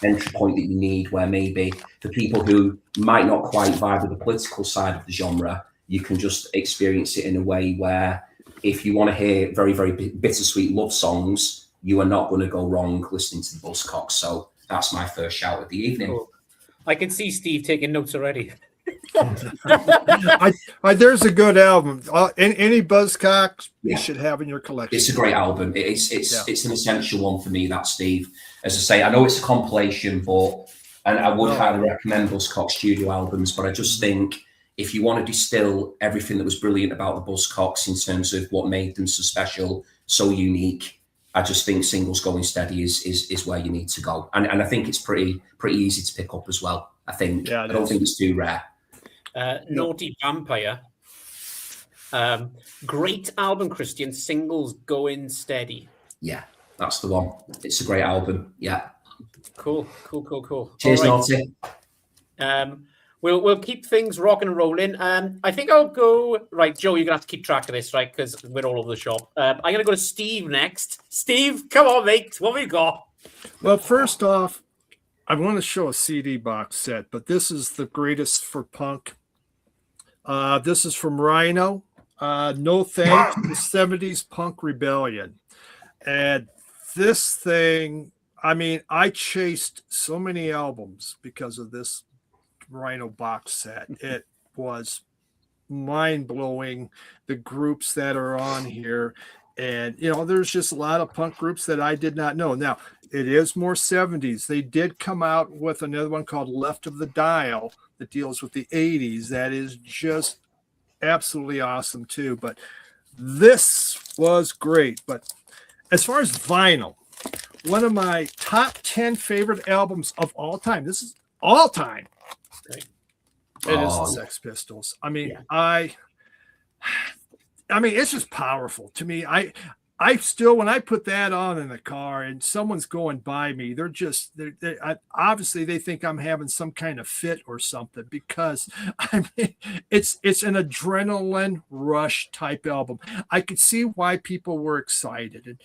entry point that you need, where maybe for people who might not quite vibe with the political side of the genre, you can just experience it in a way where, if you want to hear very, very bittersweet love songs, you are not going to go wrong listening to the Buzzcocks. So that's my first shout of the evening. Cool. I can see Steve taking notes already. There's a good album. Any Buzzcocks you should have in your collection. It's a great album. It's an essential one for me, that, Steve. As I say, I know it's a compilation, and I would highly recommend Buzzcocks studio albums, but I just think if you want to distill everything that was brilliant about the Buzzcocks in terms of what made them so special, so unique, I just think Singles Going Steady is where you need to go. And I think it's pretty easy to pick up as well. I think. I don't think it's too rare. Naughty Vampire. Great album, Christian. Singles Going Steady. Yeah, that's the one. It's a great album. Yeah. Cool. Cheers, right. Naughty. we'll keep things rocking and rolling. I think I'll go right, Joe. You're gonna have to keep track of this, right? Because we're all over the shop. I'm gonna go to Steve next. Steve, come on, mate. What we got? Well, first off, I want to show a CD box set, but this is the greatest for punk. This is from Rhino. No thanks, the 70s punk rebellion. And this thing, I mean, I chased so many albums because of this Rhino box set. It was mind-blowing, the groups that are on here. And, you know, there's just a lot of punk groups that I did not know. Now, it is more 70s. They did come out with another one called Left of the Dial that deals with the 80s. That is just absolutely awesome, too. But this was great. But as far as vinyl, one of my top 10 favorite albums of all time. This is all time. It is the Sex Pistols. I mean, I mean, it's just powerful to me. I still, when I put that on in the car and someone's going by me, they're obviously they think I'm having some kind of fit or something, because I mean, it's an adrenaline rush type album. I could see why people were excited. And,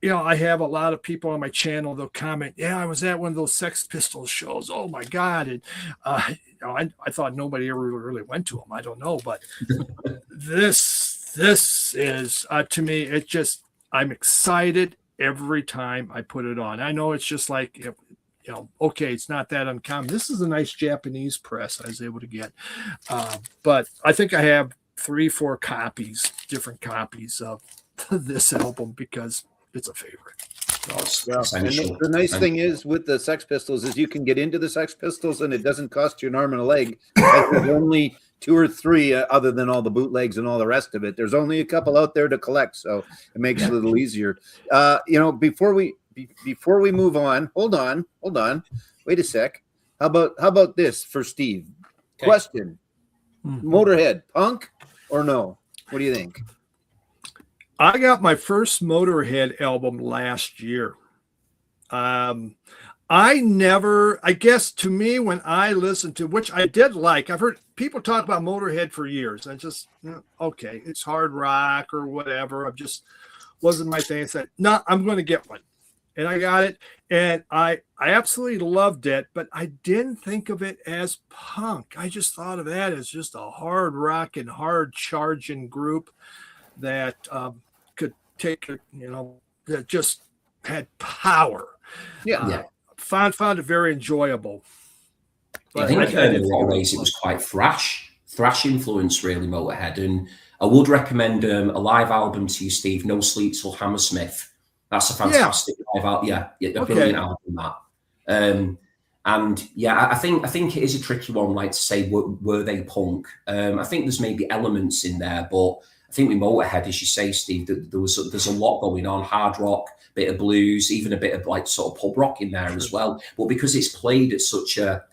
you know, I have a lot of people on my channel, they'll comment, yeah, I was at one of those Sex Pistols shows. Oh my God. And, you know, I thought nobody ever really went to them. I don't know, but this is, to me, it just, I'm excited every time I put it on. I know it's just like, you know, okay, it's not that uncommon. This is a nice Japanese press I was able to get. But I think I have 3-4 copies, different copies of this album, because it's a favorite. And the nice thing is with the Sex Pistols is you can get into the Sex Pistols and it doesn't cost you an arm and a leg. There's only 2 or 3 other than all the bootlegs and all the rest of it. There's only a couple out there to collect, so it makes it a little easier. You know, before we move on, hold on, wait a sec. How about this for Steve? Okay. Question: Motorhead, punk or no? What do you think? I got my first Motorhead album last year. I guess to me, when I listened to, which I did like, I've heard people talk about Motorhead for years. I just, okay, it's hard rock or whatever. I just wasn't my thing. I said, no, I'm going to get one. And I got it. And I absolutely loved it, but I didn't think of it as punk. I just thought of that as just a hard rock and hard charging group that could take, you know, that just had power. Yeah. Found it very enjoyable. But I think in a lot of ways it was quite thrash influence, really, Motorhead. And I would recommend a live album to you, Steve, No Sleep Till Hammersmith. That's a fantastic live album. Yeah, a brilliant album, that. And yeah, I think it is a tricky one, like to say, were they punk? I think there's maybe elements in there, but I think with Motorhead, as you say, Steve, there's a lot going on, hard rock, bit of blues, even a bit of like sort of pub rock in there as well. But because it's played at such a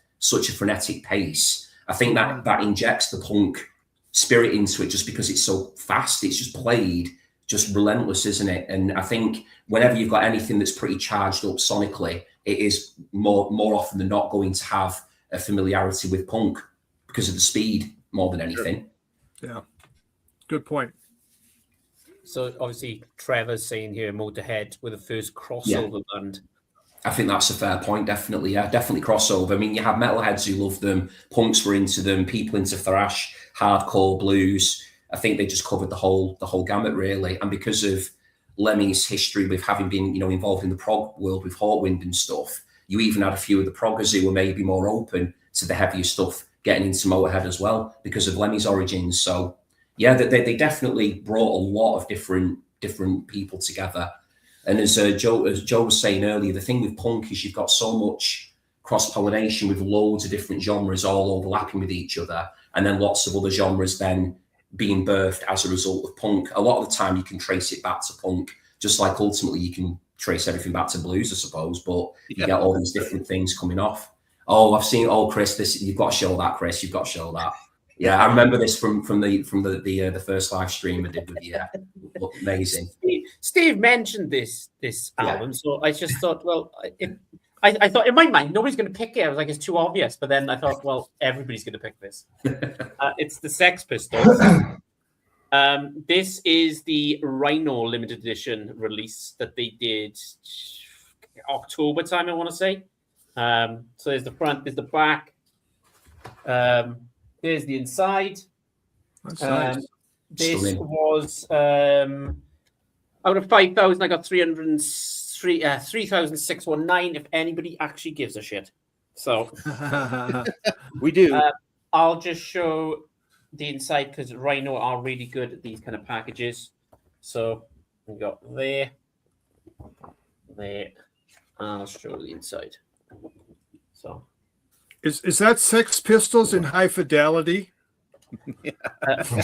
frenetic pace, I think that injects the punk spirit into it, just because it's so fast. It's just played just relentless, isn't it? And I think whenever you've got anything that's pretty charged up sonically, it is more often than not going to have a familiarity with punk because of the speed more than anything. Yeah. Good point. So obviously Trevor's saying here Motorhead were the first crossover band. I think that's a fair point. Definitely, yeah, definitely crossover. I mean, you have metalheads who love them, punks were into them, people into thrash, hardcore, blues. I think they just covered the whole gamut, really. And because of Lemmy's history with having been, you know, involved in the prog world with Hawkwind and stuff, you even had a few of the proggers who were maybe more open to the heavier stuff getting into Motorhead as well because of Lemmy's origins. So yeah, they definitely brought a lot of different people together. And as Joe was saying earlier, the thing with punk is you've got so much cross-pollination with loads of different genres all overlapping with each other, and then lots of other genres then being birthed as a result of punk. A lot of the time you can trace it back to punk, just like ultimately you can trace everything back to blues, I suppose, but you get all these different things coming off. Oh, I've seen, Chris, you've got to show that, Chris, you've got to show that. Yeah, I remember this from the first live stream I did with you. Amazing. Steve mentioned this album, so I just thought, well, I thought in my mind nobody's going to pick it. I was like, it's too obvious. But then I thought, well, everybody's going to pick this. It's the Sex Pistols. This is the Rhino limited edition release that they did October time, I want to say. So there's the front, there's the back, there's the inside. That's nice. This Stunning. was out of 5,000, I got 3,619. If anybody actually gives a shit, so We do. I'll just show the inside because Rhino are really good at these kind of packages. So we got there. I'll show the inside. So Is that Sex Pistols in high fidelity?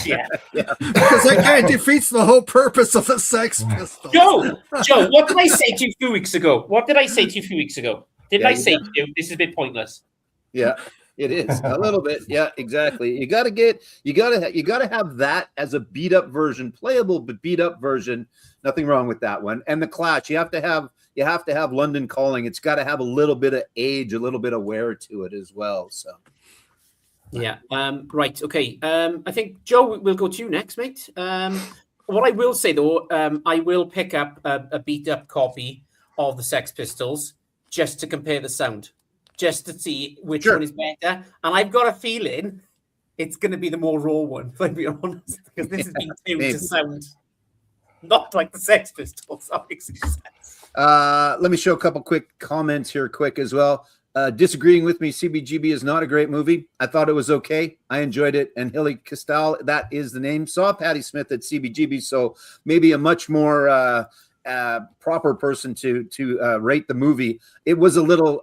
yeah. Because that kind of defeats the whole purpose of the Sex Pistols. Joe, what did I say to you a few weeks ago? Didn't I say to you this is a bit pointless? Yeah, it is a little bit. Yeah, exactly. You gotta have that as a beat up version, playable but beat up version. Nothing wrong with that one. And the Clash, you have to have London Calling. It's got to have a little bit of age, a little bit of wear to it as well. So. Yeah. Right. Okay. I think Joe, we'll go to you next, mate. What I will say though, I will pick up a beat up copy of the Sex Pistols just to compare the sound, just to see which one is better. And I've got a feeling it's going to be the more raw one, if I be honest, because this has been tuned to sound not like the Sex Pistols. That makes sense. Let me show a couple quick comments here, quick as well. Disagreeing with me, CBGB is not a great movie. I thought it was okay. I enjoyed it. And Hilly Castell, that is the name, saw Patti Smith at CBGB, so maybe a much more proper person to rate the movie. It was a little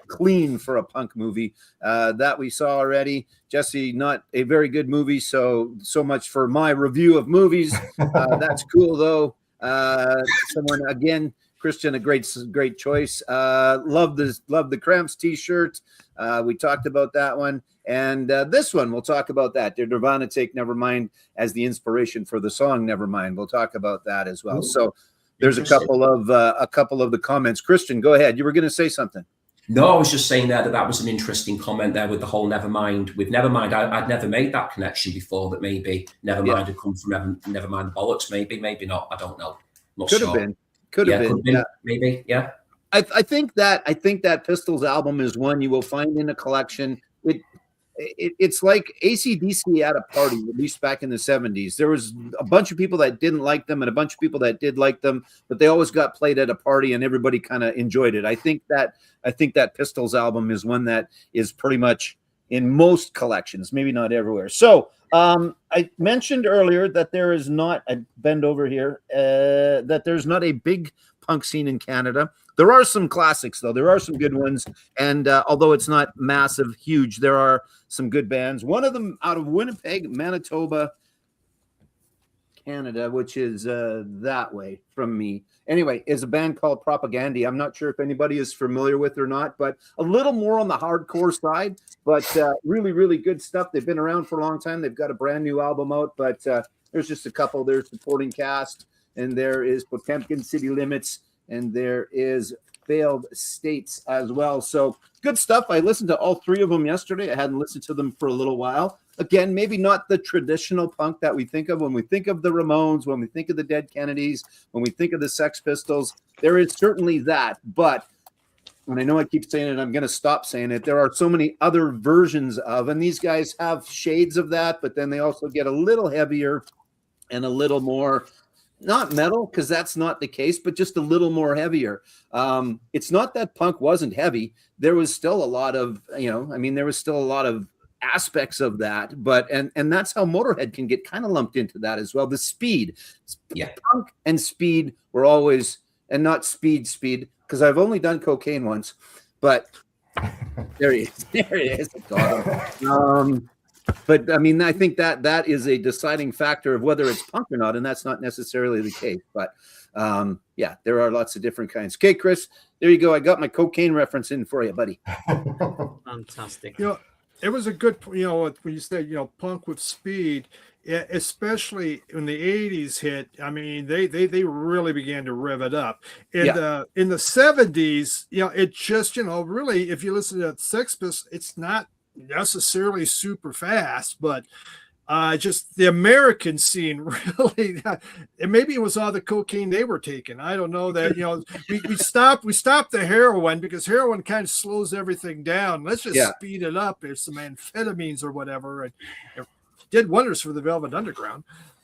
clean for a punk movie that we saw already. Jesse, not a very good movie. So much for my review of movies. That's cool though. Someone again. Christian, a great choice. Love the Cramps t-shirt. We talked about that one. And this one, we'll talk about that. Did Nirvana take Nevermind as the inspiration for the song Nevermind? We'll talk about that as well. So there's a couple of the comments. Christian, go ahead. You were going to say something. No, I was just saying that was an interesting comment there with the whole Nevermind. With Nevermind, I'd never made that connection before, that maybe Nevermind had come from Nevermind the Bollocks. Maybe not. I don't know. Could have been. Could have been. Yeah. Maybe. Yeah. I think that Pistols album is one you will find in a collection. It's like AC/DC at a party, at least back in the 70s. There was a bunch of people that didn't like them and a bunch of people that did like them, but they always got played at a party and everybody kind of enjoyed it. I think that Pistols album is one that is pretty much in most collections, maybe not everywhere. So I mentioned earlier that there is not a bend over here, that there's not a big punk scene in Canada. There are some classics, though. There are some good ones. And although it's not massive, huge, there are some good bands. One of them out of Winnipeg, Manitoba, Canada, which is that way from me. Anyway, is a band called Propaganda. I'm not sure if anybody is familiar with or not, but a little more on the hardcore side, but really, really good stuff. They've been around for a long time. They've got a brand new album out, but there's just a couple. There's Supporting Cast, and there is Potemkin City Limits, and there is Failed States as well. So good stuff. I listened to all three of them yesterday. I hadn't listened to them for a little while. Again, maybe not the traditional punk that we think of when we think of the Ramones, when we think of the Dead Kennedys, when we think of the Sex Pistols. There is certainly that, but and I know I keep saying it, I'm going to stop saying it. There are so many other versions of, and these guys have shades of that, but then they also get a little heavier and a little more, not metal, because that's not the case, but just a little more heavier. It's not that punk wasn't heavy. There was still a lot of, there was still a lot of aspects of that, but and that's how Motorhead can get kind of lumped into that as well. The speed, punk and speed were always, and not speed, because I've only done cocaine once, but there he is. But I mean, I think that is a deciding factor of whether it's punk or not, and that's not necessarily the case. But there are lots of different kinds. Okay, Chris, there you go. I got my cocaine reference in for you, buddy. Fantastic. It was a good, when you said, punk with speed, Yeah, especially when the 80s hit. I mean, they really began to rev it up. In the 70s, it just, really, if you listen to Sex Pistols, it's not necessarily super fast, but just the American scene really, and maybe it was all the cocaine they were taking. I don't know that, we stopped the heroin because heroin kind of slows everything down. Let's just speed it up. There's some amphetamines or whatever. And it did wonders for the Velvet Underground.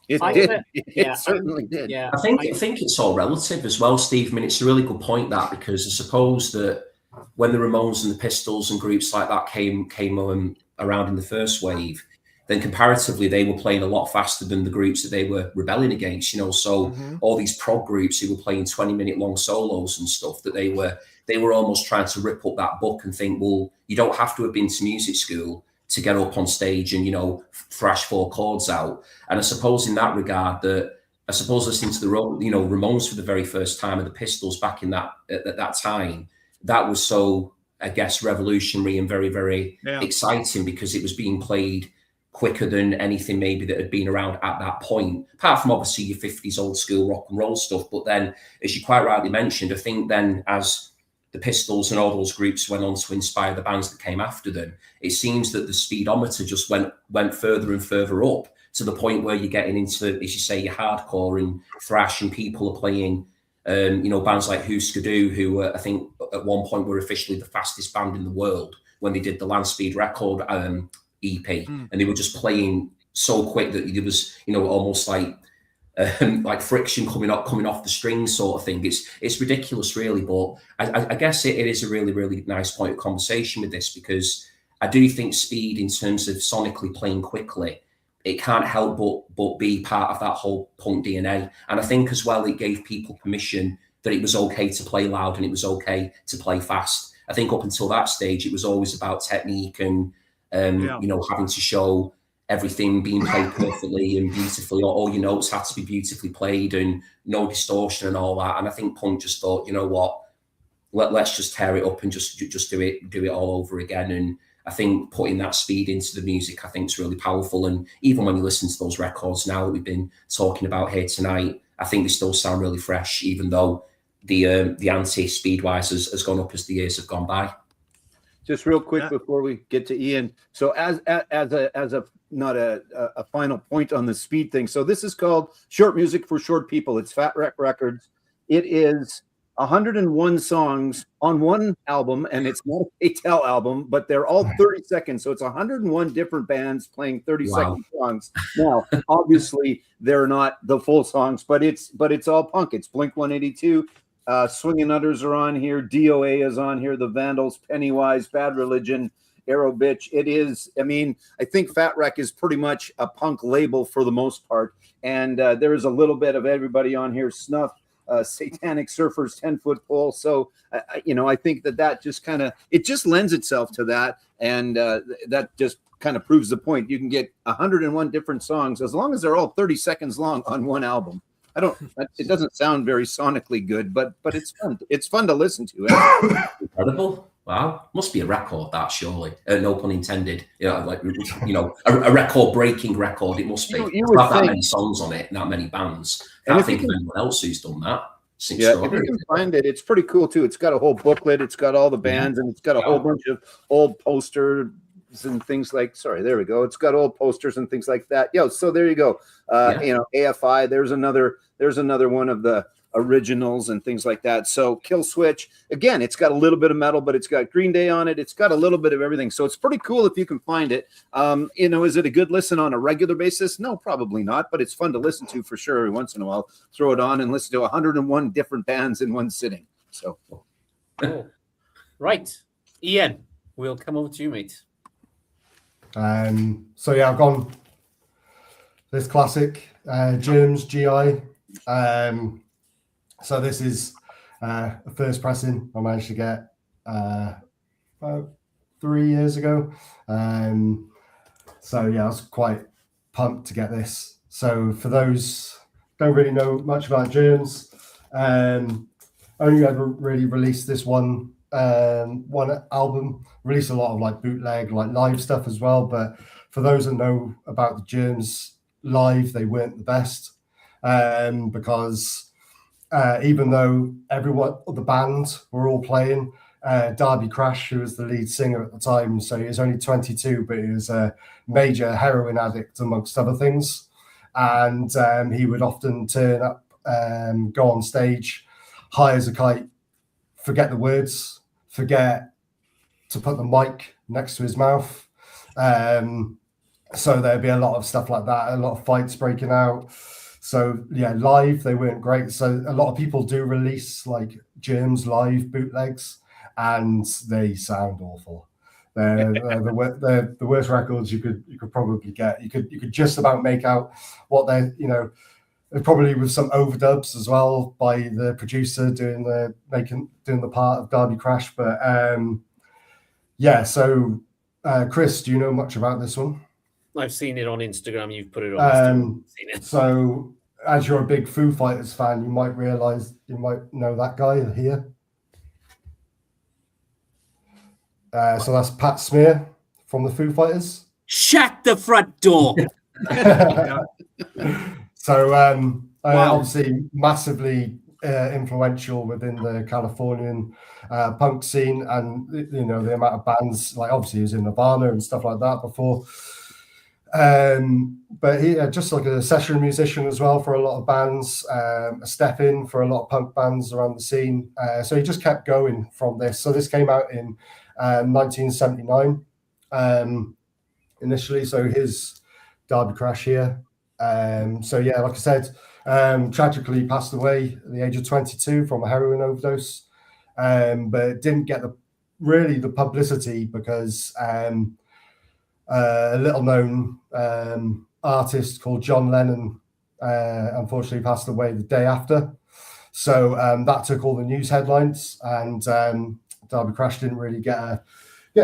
It did. It certainly did. Yeah. I think it's all relative as well, Steve. I mean, it's a really good point that, because I suppose that when the Ramones and the Pistols and groups like that came around in the first wave, then comparatively they were playing a lot faster than the groups that they were rebelling against. So all these prog groups who were playing 20-minute long solos and stuff, that they were almost trying to rip up that book and think, well, you don't have to have been to music school to get up on stage and thrash 4 chords out. And I suppose in that regard, listening to the Ramones for the very first time and the Pistols back in at that time, that was so, I guess, revolutionary and very, very exciting, because it was being played quicker than anything maybe that had been around at that point, apart from obviously your 50s old school rock and roll stuff. But then, as you quite rightly mentioned, I think then as the Pistols and all those groups went on to inspire the bands that came after them, it seems that the speedometer just went further and further up, to the point where you're getting into, as you say, your hardcore and thrash, and people are playing bands like Husker Du, who I think at one point were officially the fastest band in the world when they did the Land Speed record EP, and they were just playing so quick that there was almost like friction coming off the strings, sort of thing. It's ridiculous, really. But I guess it is a really, really nice point of conversation with this, because I do think speed, in terms of sonically playing quickly, it can't help but be part of that whole punk DNA. And I think as well, it gave people permission that it was okay to play loud and it was okay to play fast. I think up until that stage, it was always about technique and having to show everything being played perfectly and beautifully, or all your notes had to be beautifully played and no distortion and all that. And I think punk just thought, you know what, let's just tear it up and just do it all over again. And I think putting that speed into the music, I think, is really powerful. And even when you listen to those records now that we've been talking about here tonight, I think they still sound really fresh, even though the anti-speed wise has gone up as the years have gone by. Just real quick before we get to Ian. So as a not a final point on the speed thing. So this is called Short Music for Short People. It's Fat Wreck Records. It is 101 songs on one album, and it's not a Patel album, but they're all 30 seconds. So it's 101 different bands playing 30-second songs. Now, obviously, they're not the full songs, but it's all punk. It's Blink-182. Swingin' Utters are on here. DOA is on here. The Vandals, Pennywise, Bad Religion, Arrow Bitch. It is, I think Fat Wreck is pretty much a punk label for the most part. And there is a little bit of everybody on here. Snuff, Satanic Surfers, 10-Foot Pole. So, I think that just kind of, it just lends itself to that. And that just kind of proves the point. You can get 101 different songs as long as they're all 30 seconds long on one album. It doesn't sound very sonically good, but it's fun. It's fun to listen to. Incredible. Wow. Must be a record, that, surely. No pun intended. A record-breaking record. It must be. You would have think, that many songs on it, that many bands. I can't think of anyone else who's done that. If you can find it, it's pretty cool, too. It's got a whole booklet. It's got all the bands, and it's got a whole bunch of old posters and things like, there we go. It's got old posters and things like that. So there you go. AFI, there's another one of the originals and things like that. So Kill Switch, again, it's got a little bit of metal, but it's got Green Day on it. It's got a little bit of everything. So it's pretty cool if you can find it. Is it a good listen on a regular basis? No, probably not, but it's fun to listen to for sure. Every once in a while, throw it on and listen to 101 different bands in one sitting. So, cool. Right. Ian, we'll come over to you, mate. I've gone this classic, Germs GI. So this is a first pressing I managed to get about 3 years ago. I was quite pumped to get this. So for those don't really know much about Germs, only ever really released this one album, released a lot of like bootleg, like live stuff as well. But for those that know about the Germs live they weren't the best, because even though the band were all playing, Darby Crash, who was the lead singer at the time, so he was only 22, but he was a major heroin addict amongst other things, and he would often turn up, go on stage, high as a kite, forget the words, forget to put the mic next to his mouth. So there'd be a lot of stuff like that, a lot of fights breaking out. So yeah, live they weren't great. So a lot of people do release like Germs live bootlegs, and they sound awful. They're the worst records you could probably get. You could just about make out what they're, probably with some overdubs as well by the producer doing the part of Darby Crash. But yeah, so Chris, do you know much about this one? I've seen it on Instagram. You've put it on. Seen it. So as you're a big Foo Fighters fan, you might know that guy here. So that's Pat Smear from the Foo Fighters. Shut the front door. So Wow. obviously massively influential within the Californian punk scene, and the amount of bands, like obviously he was in Nirvana and stuff like that before. But he just like a session musician as well for a lot of bands, a step in for a lot of punk bands around the scene. So he just kept going from this. So this came out in 1979 initially. So his Darby Crash here. So yeah, like I said, tragically passed away at the age of 22 from a heroin overdose, but didn't get the publicity because a little known artist called John Lennon unfortunately passed away the day after. So that took all the news headlines, and Darby Crash didn't really get a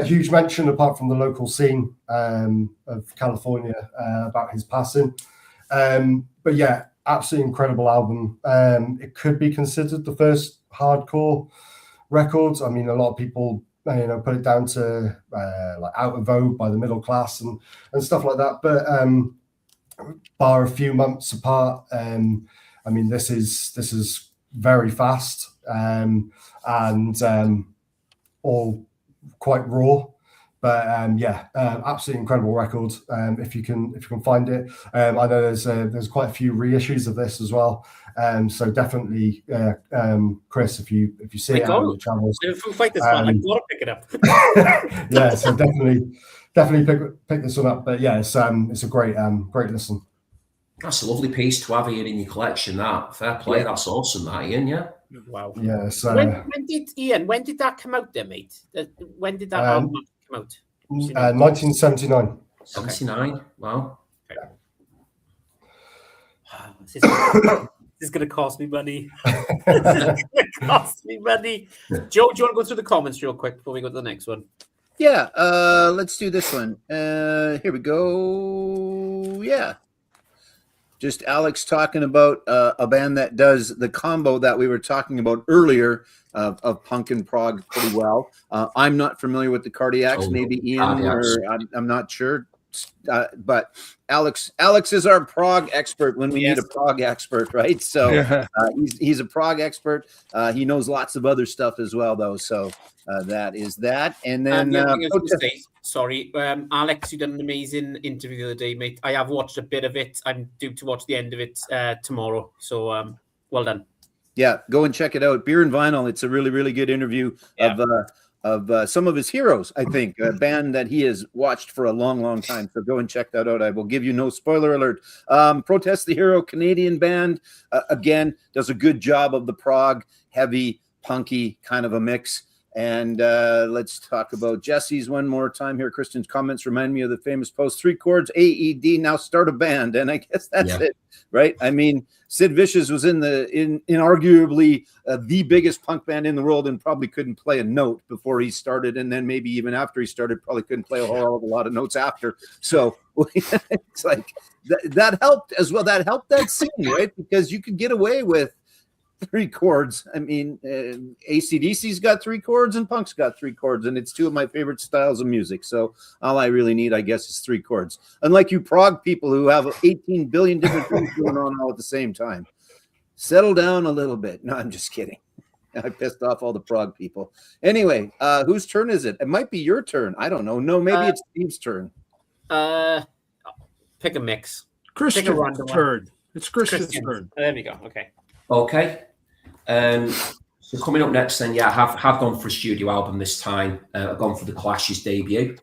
huge mention apart from the local scene of California about his passing. But yeah, absolutely incredible album. It could be considered the first hardcore record. I mean, a lot of people put it down to like Out of Vogue by the Middle Class and stuff like that. But bar a few months apart, I mean, this is very fast and all quite raw. But absolutely incredible record. If you can find it, I know there's quite a few reissues of this as well. So definitely, Chris, if you see it out in the travels, Foo Fighters fan, I've got to pick it up. Yeah, so definitely pick this one up. But yeah, it's a great listen. That's a lovely piece to have here in your collection. That fair play. Yeah. That's awesome, that Ian. Yeah. Wow. Yeah. So when did that come out, then, mate? When did that album come out? 1979. 79. Wow. Okay. This is going to cost me money. Joe, do you want to go through the comments real quick before we go to the next one? Yeah, let's do this one. Here we go. Yeah. Just Alex talking about a band that does the combo that we were talking about earlier of punk and prog pretty well. I'm not familiar with the Cardiacs. Maybe Ian, or I'm not sure. But Alex is our prog expert when we need a prog expert, right? So he's a prog expert. He knows lots of other stuff as well, though. So that is that. And then sorry, Alex, you done an amazing interview the other day, mate. I have watched a bit of it. I'm due to watch the end of it tomorrow. So well done. Yeah, go and check it out. Beer and Vinyl. It's a really, really good interview of some of his heroes, I think, a band that he has watched for a long, long time. So go and check that out. I will give you no spoiler alert. Protest the Hero, Canadian band, again, does a good job of the prog, heavy, punky kind of a mix. And let's talk about Jesse's one more time here. Christian's comments remind me of the famous post, 3 chords, AED, now start a band. And I guess that's it, right? I mean, Sid Vicious was in arguably the biggest punk band in the world and probably couldn't play a note before he started. And then maybe even after he started, probably couldn't play a whole lot of notes after. So it's like that helped as well. That helped that scene, right? Because you could get away with 3 chords. I mean, AC/DC's got 3 chords and punk's got 3 chords, and it's 2 of my favorite styles of music. So all I really need, I guess, is 3 chords. Unlike you prog people who have 18 billion different things going on all at the same time. Settle down a little bit. No, I'm just kidding. I pissed off all the prog people. Anyway, whose turn is it? It might be your turn. I don't know. No, maybe it's Steve's turn. Pick a mix. Christian's turn. It's Christian's turn. There we go. Okay. Okay. So coming up next, then, I have gone for a studio album this time. I've gone for the Clash's debut.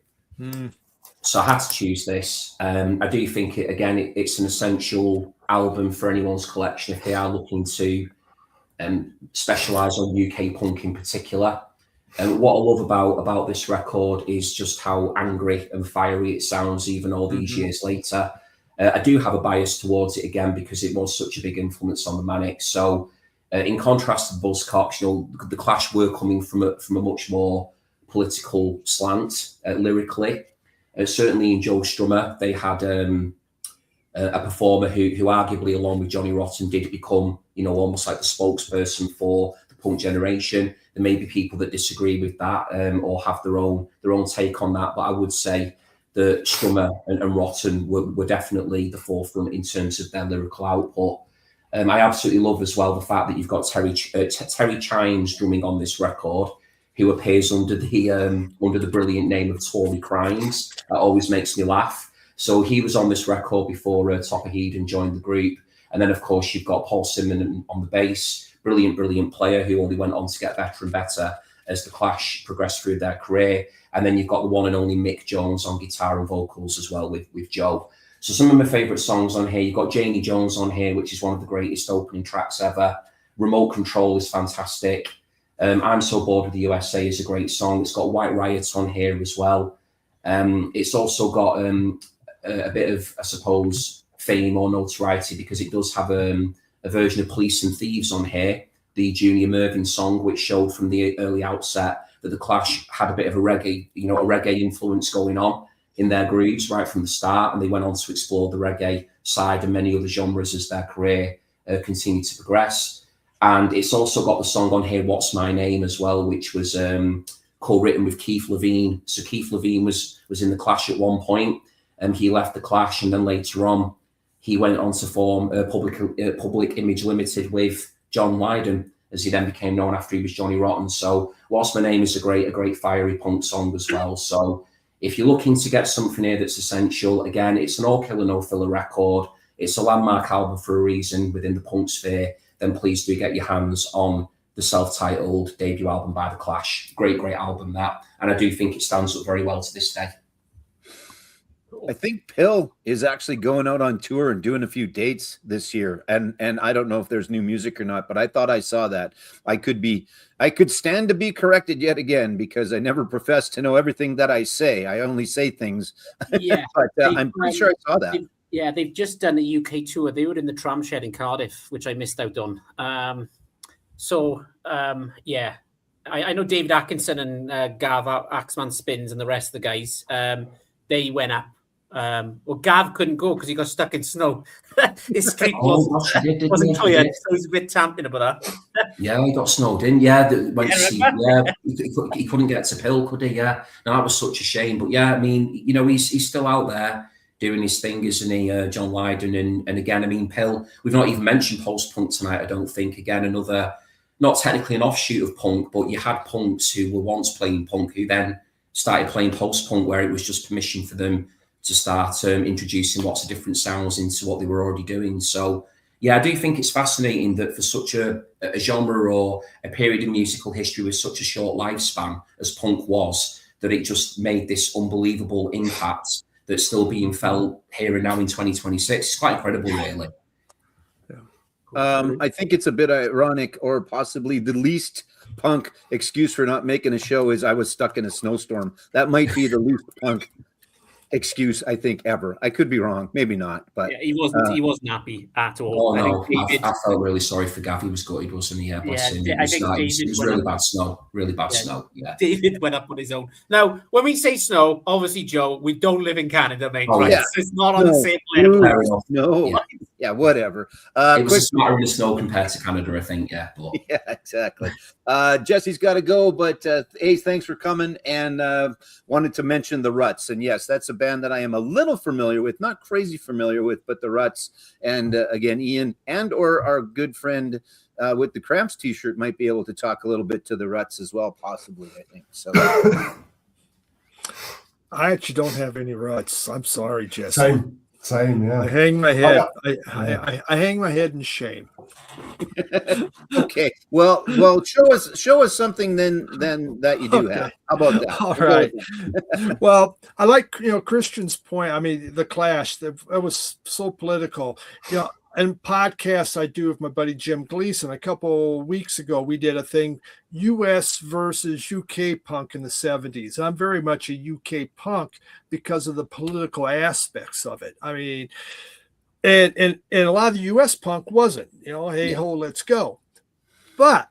So I had to choose this. I do think it's an essential album for anyone's collection if they are looking to specialise on UK punk in particular. And what I love about this record is just how angry and fiery it sounds, even all these years later. I do have a bias towards it again because it was such a big influence on the Manics. So, in contrast to Buzzcocks, the Clash were coming from a much more political slant lyrically. Certainly in Joe Strummer, they had a performer who arguably, along with Johnny Rotten, did become almost like the spokesperson for the punk generation. There may be people that disagree with that or have their own take on that, but I would say that Strummer and Rotten were definitely the forefront in terms of their lyrical output. I absolutely love as well the fact that you've got Terry Chimes drumming on this record, who appears under the brilliant name of Tory Crimes. That always makes me laugh. So he was on this record before Topper Headon joined the group. And then, of course, you've got Paul Simon on the bass, brilliant player who only went on to get better and better as the Clash progressed through their career. And then you've got the one and only Mick Jones on guitar and vocals as well with Joe. So some of my favourite songs on here, you've got Janie Jones on here, which is one of the greatest opening tracks ever. Remote Control is fantastic. I'm So Bored with the USA is a great song. It's got White Riot on here as well. It's also got a bit of, I suppose, fame or notoriety because it does have a version of Police and Thieves on here, the Junior Mervyn song, which showed from the early outset that the Clash had a bit of a reggae influence going on in their grooves right from the start, and they went on to explore the reggae side and many other genres as their career continued to progress. And it's also got the song on here, What's My Name, as well, which was co-written with Keith Levine. So Keith Levine was in the Clash at one point, and he left the Clash, and then later on, he went on to form Public Image Limited with John Lydon, as he then became known after he was Johnny Rotten. So What's My Name is a great fiery punk song as well. So if you're looking to get something here that's essential, again, it's an all killer, no filler record. It's a landmark album for a reason within the punk sphere. Then please do get your hands on the self-titled debut album by The Clash. Great album, that. And I do think it stands up very well to this day. I think Pill is actually going out on tour and doing a few dates this year. And I don't know if there's new music or not, but I thought I saw that. I could stand to be corrected yet again because I never profess to know everything that I say. I only say things. Yeah. But I'm pretty sure I saw that. They've just done a UK tour. They were in the Tram Shed in Cardiff, which I missed out on. I know David Atkinson and Gav Axman Spins and the rest of the guys. They went up. Gav couldn't go because he got stuck in snow. His street wasn't clear, so he's a bit tamping about that. Yeah, he got snowed in. Yeah, he couldn't get to Pill, could he? Yeah, no, that was such a shame. But yeah, I mean, he's still out there doing his thing, isn't he, John Lydon? And again, I mean, Pill, we've not even mentioned post-punk tonight, I don't think. Again, another, not technically an offshoot of punk, but you had punks who were once playing punk who then started playing post-punk, where it was just permission for them to start introducing lots of different sounds into what they were already doing. So, yeah, I do think it's fascinating that for such a genre or a period in musical history with such a short lifespan as punk was, that it just made this unbelievable impact that's still being felt here and now in 2026. It's quite incredible, really. I think it's a bit ironic, or possibly the least punk excuse for not making a show is I was stuck in a snowstorm. That might be the least punk excuse I think ever. I could be wrong, maybe not, but he wasn't happy at all. I felt really sorry for Gav. He was gutted, wasn't he? It was really bad snow. Yeah, David went up on his own. Now, when we say snow, obviously, Joe, we don't live in Canada, mate. Right? Yeah. So it's not on the same level. No. Yeah, whatever. It was a Quick, smatter in the snow compared to Canada, I think. Yeah, but yeah, exactly. Jesse's got to go, but Ace, thanks for coming, and wanted to mention the Ruts. And yes, that's a band that I am a little familiar with, not crazy familiar with, but the Ruts. And again, Ian and or our good friend with the Cramps t-shirt might be able to talk a little bit to the Ruts as well, possibly, I think. So I actually don't have any Ruts. I'm sorry, Jesse. Same, yeah. I hang my head. Yeah. I hang my head in shame. okay. Well, show us something then that you do have. How about that? All right. Well, I like Christian's point. I mean, the Clash, that was so political. And podcasts I do with my buddy Jim Gleason. A couple weeks ago, we did a thing, U.S. versus U.K. punk in the 70s. I'm very much a U.K. punk because of the political aspects of it. I mean, and a lot of the U.S. punk wasn't, hey ho, let's go. But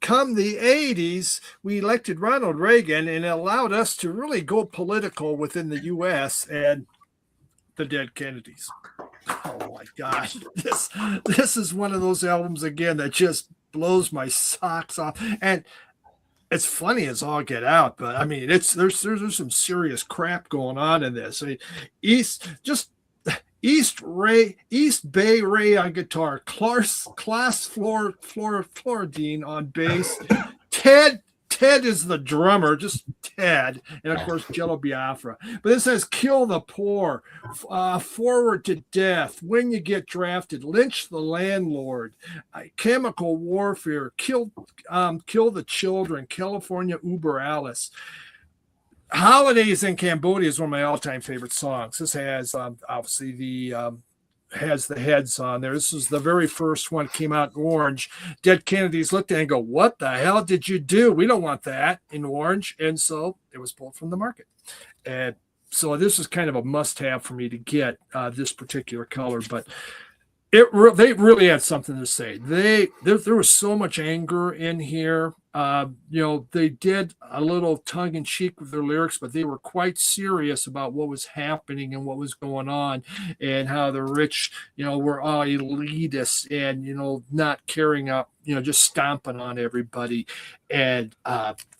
come the 80s, we elected Ronald Reagan, and it allowed us to really go political within the U.S. and the Dead Kennedys. Oh my gosh, this is one of those albums again that just blows my socks off. And it's funny as all get out, but I mean, there's some serious crap going on in this. I mean, East Bay Ray on guitar, Class Floridine on bass, Ted is the drummer, just Ted, and of course Jello Biafra. But this says "Kill the Poor," "Forward to Death," "When You Get Drafted," "Lynch the Landlord," "Chemical Warfare," "Kill the Children," "California Uber Alice." "Holidays in Cambodia" is one of my all-time favorite songs. This has obviously the heads on there. This is the very first one, came out in orange. Dead Kennedys looked at it and go, "What the hell did you do? We don't want that in orange." And so it was pulled from the market. And so this is kind of a must-have for me to get this particular color. But they really had something to say. There was so much anger in here. They did a little tongue-in-cheek with their lyrics, but they were quite serious about what was happening and what was going on, and how the rich, were all elitist and not caring up, just stomping on everybody. And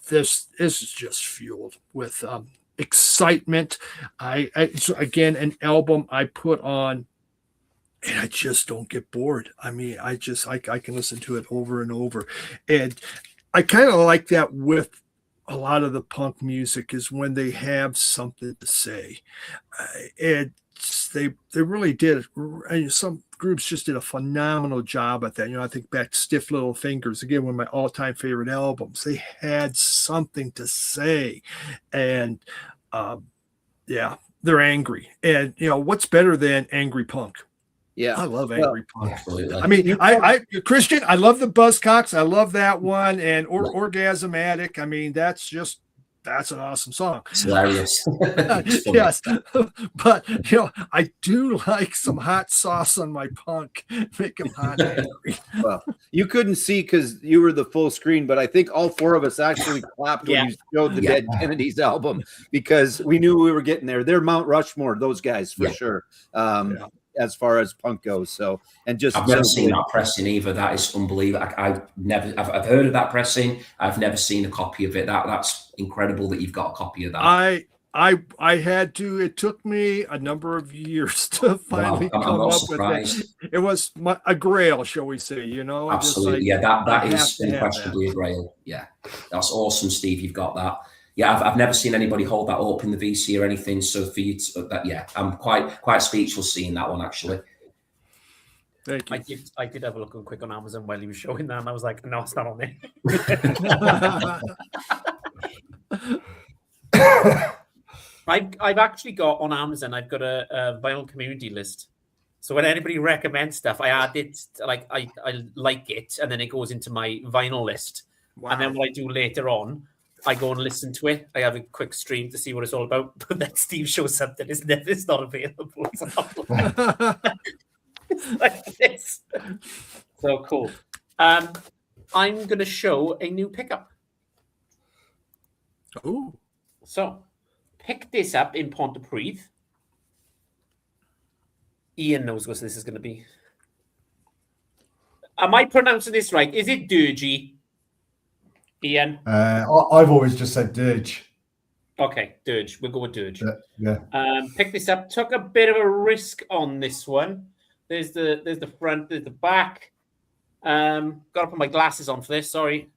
this is just fueled with excitement. So again, an album I put on, and I just don't get bored. I mean, I can listen to it over and over. And I kind of like that with a lot of the punk music, is when they have something to say. And they really did. And some groups just did a phenomenal job at that. I think back to Stiff Little Fingers, again, one of my all-time favorite albums. They had something to say. And they're angry. And what's better than angry punk? Yeah, I love angry punk. absolutely. I mean, I Christian, I love the Buzzcocks. I love that one, and Orgasmatic. I mean, that's an awesome song. It's hilarious. Yes, but I do like some hot sauce on my punk. Make them hot and angry. Well, you couldn't see because you were the full screen, but I think all four of us actually clapped when you showed the Dead Kennedys album, because we knew we were getting there. They're Mount Rushmore, those guys for sure. As far as punk goes, so I've never seen that pressing either. That is unbelievable. I've heard of that pressing. I've never seen a copy of it. That's incredible that you've got a copy of that. I had to. It took me a number of years to finally come up with it. It was a grail, shall we say? Absolutely, that is unquestionably a grail. Yeah, that's awesome, Steve. You've got that. Yeah, I've never seen anybody hold that up in the VC or anything. So for you to, I'm quite speechless seeing that one, actually. Thank you. I did have a look quick on Amazon while he was showing that, and I was like, no, it's not on there. I've actually got on Amazon, I've got a vinyl community list. So when anybody recommends stuff, I add it, like I like it, and then it goes into my vinyl list. Wow. And then what I do later on, I go and listen to it. I have a quick stream to see what it's all about. But then Steve shows something, it's not available. It's like this. So cool. I'm going to show a new pickup. Oh. So, pick this up in Pontypridd. Ian knows what this is going to be. Am I pronouncing this right? Is it Dirgy? Ian? I've always just said dirge. Okay, Dirge. We'll go with Dirge. Yeah. Pick this up. Took a bit of a risk on this one. There's the front. There's the back. Got to put my glasses on for this. Sorry,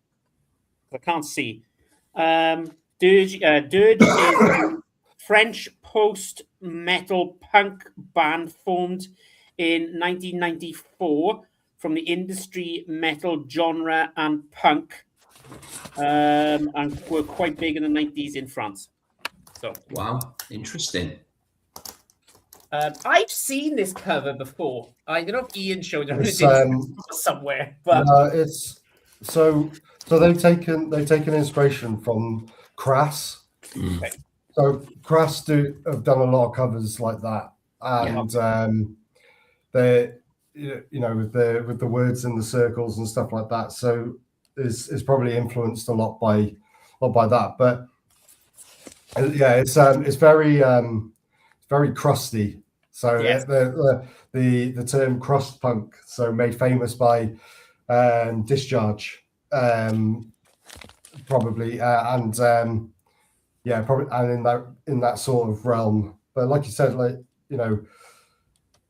I can't see. Dirge is a French post-metal punk band formed in 1994 from the industry metal genre and punk, and were quite big in the 90s in France. So Wow, interesting. I've seen this cover before. I don't know if Ian showed it It's, somewhere, but it's so they've taken inspiration from Crass. Mm. So Crass have done a lot of covers like that, and they, you know, with the words in the circles and stuff like that. So is probably influenced a lot by that. But yeah, it's very crusty. So Yes. the term crust punk, so made famous by Discharge, probably, and probably, and in that sort of realm. But like you said, like, you know,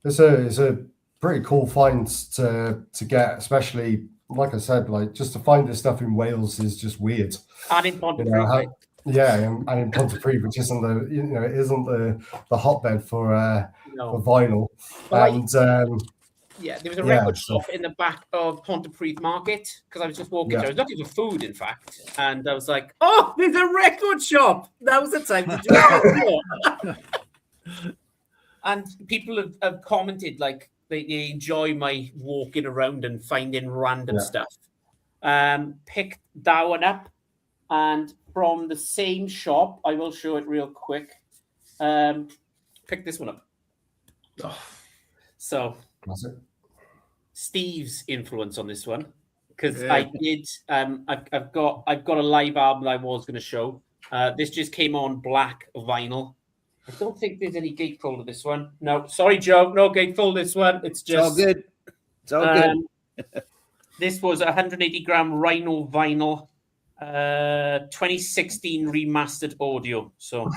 it's a pretty cool find to get, especially like I said, like just to find this stuff in Wales is just weird. and in Pontypridd, You know, right? Yeah, and in Pontypridd, which isn't it isn't the hotbed for No. vinyl. Well, And Yeah, there was a record so- shop in the back of Pontypridd Market because I was just walking there. I was looking for food, in fact, and I was like, "Oh, there's a record shop." That was the time to do it. And people have commented like they enjoy my walking around and finding random stuff. Picked that one up, and from the same shop, I will show it real quick. Pick this one up. Oh, So that's it. Steve's influence on this one, because Yeah. I did. I've got a live album that I was going to show. This just came on black vinyl. I don't think there's any gatefold of this one. No, sorry, Joe. No gatefold this one. It's It's all just good. It's all good. This was 180 gram Rhino vinyl, 2016 remastered audio. So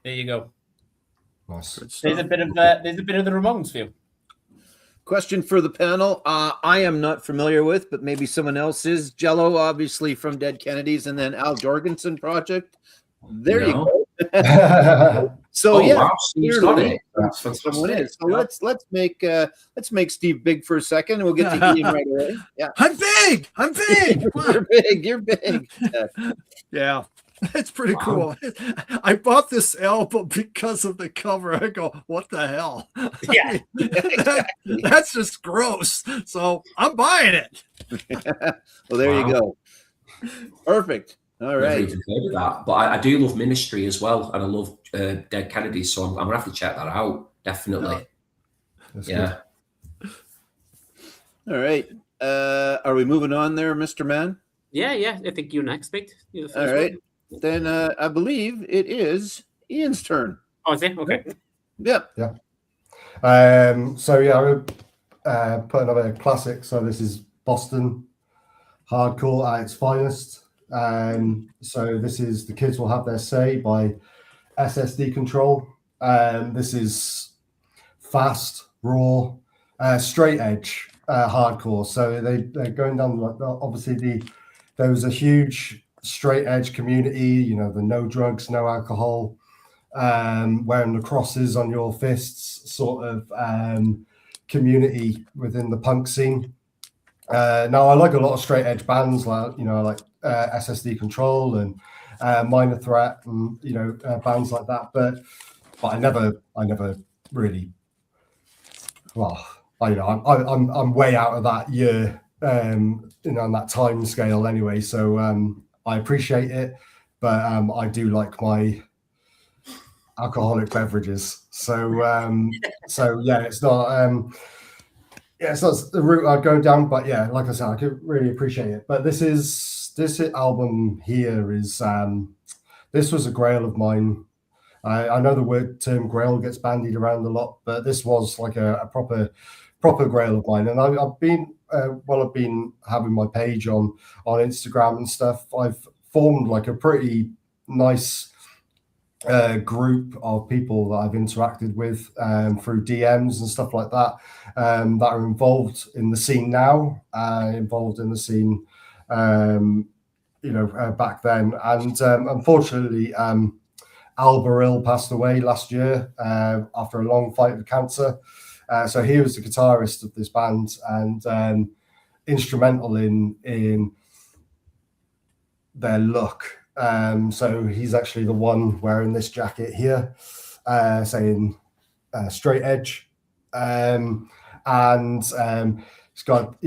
there you go. Nice. There's a bit of the Ramones for you. Question for the panel. I am not familiar with, but maybe someone else is. Jello, obviously from Dead Kennedys, and then Al Jorgensen Project. There you No. go. So Oh, yeah, wow, Steve's got clearly it. That's fantastic. someone is. So let's make Steve big for a second, and we'll get to Ian right away. Yeah, I'm big. I'm big. Come on. you're big. You're big. Yeah, it's pretty cool. I bought this album because of the cover. I go, what the hell? Yeah. That's just gross. So I'm buying it. Well, there you Wow. go. Perfect. All Never right. even heard of that. But I do love Ministry as well, and I love Dead Kennedys, so I'm gonna have to check that out. Definitely. That's Yeah. All right. Are we moving on there, Mr. Man? Yeah. I think you're next, mate. You're the All first right. one. Then I believe it is Ian's turn. Oh, is it? Okay. Yep. So yeah, I would put another classic. So this is Boston hardcore at its finest. So this is The Kids Will Have Their Say by SSD Control. This is fast, raw, straight edge hardcore. So they're going down like obviously there was a huge straight edge community. You know, the no drugs, no alcohol, wearing the crosses on your fists sort of community within the punk scene. Now I like a lot of straight edge bands, like SSD Control and Minor Threat, and bands like that. But I never really. Well, I'm way out of that year, on that time scale anyway. So I appreciate it, but I do like my alcoholic beverages. So yeah, it's not. It's not the route I'd go down, but yeah, like I said, I could really appreciate it. But this album here is this was a grail of mine. I know the term grail gets bandied around a lot, but this was like a proper grail of mine. And while I've been having my page on Instagram and stuff, I've formed like a pretty nice group of people that I've interacted with through DMs and stuff like that, that are involved in the scene now, involved in the scene, back then. And unfortunately, Al Baril passed away last year after a long fight with cancer. So he was the guitarist of this band and instrumental in their look. So he's actually the one wearing this jacket here, saying straight edge. He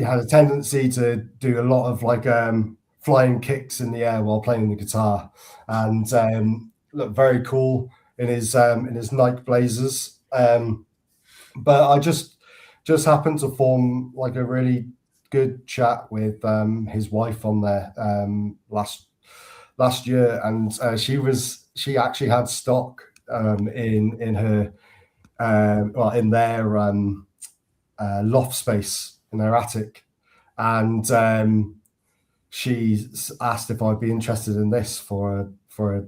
had a tendency to do a lot of like flying kicks in the air while playing the guitar, and looked very cool in his Nike Blazers. But I just happened to form like a really good chat with his wife on there last year, and she actually had stock in her in their loft space in their attic, and she asked if I'd be interested in this for a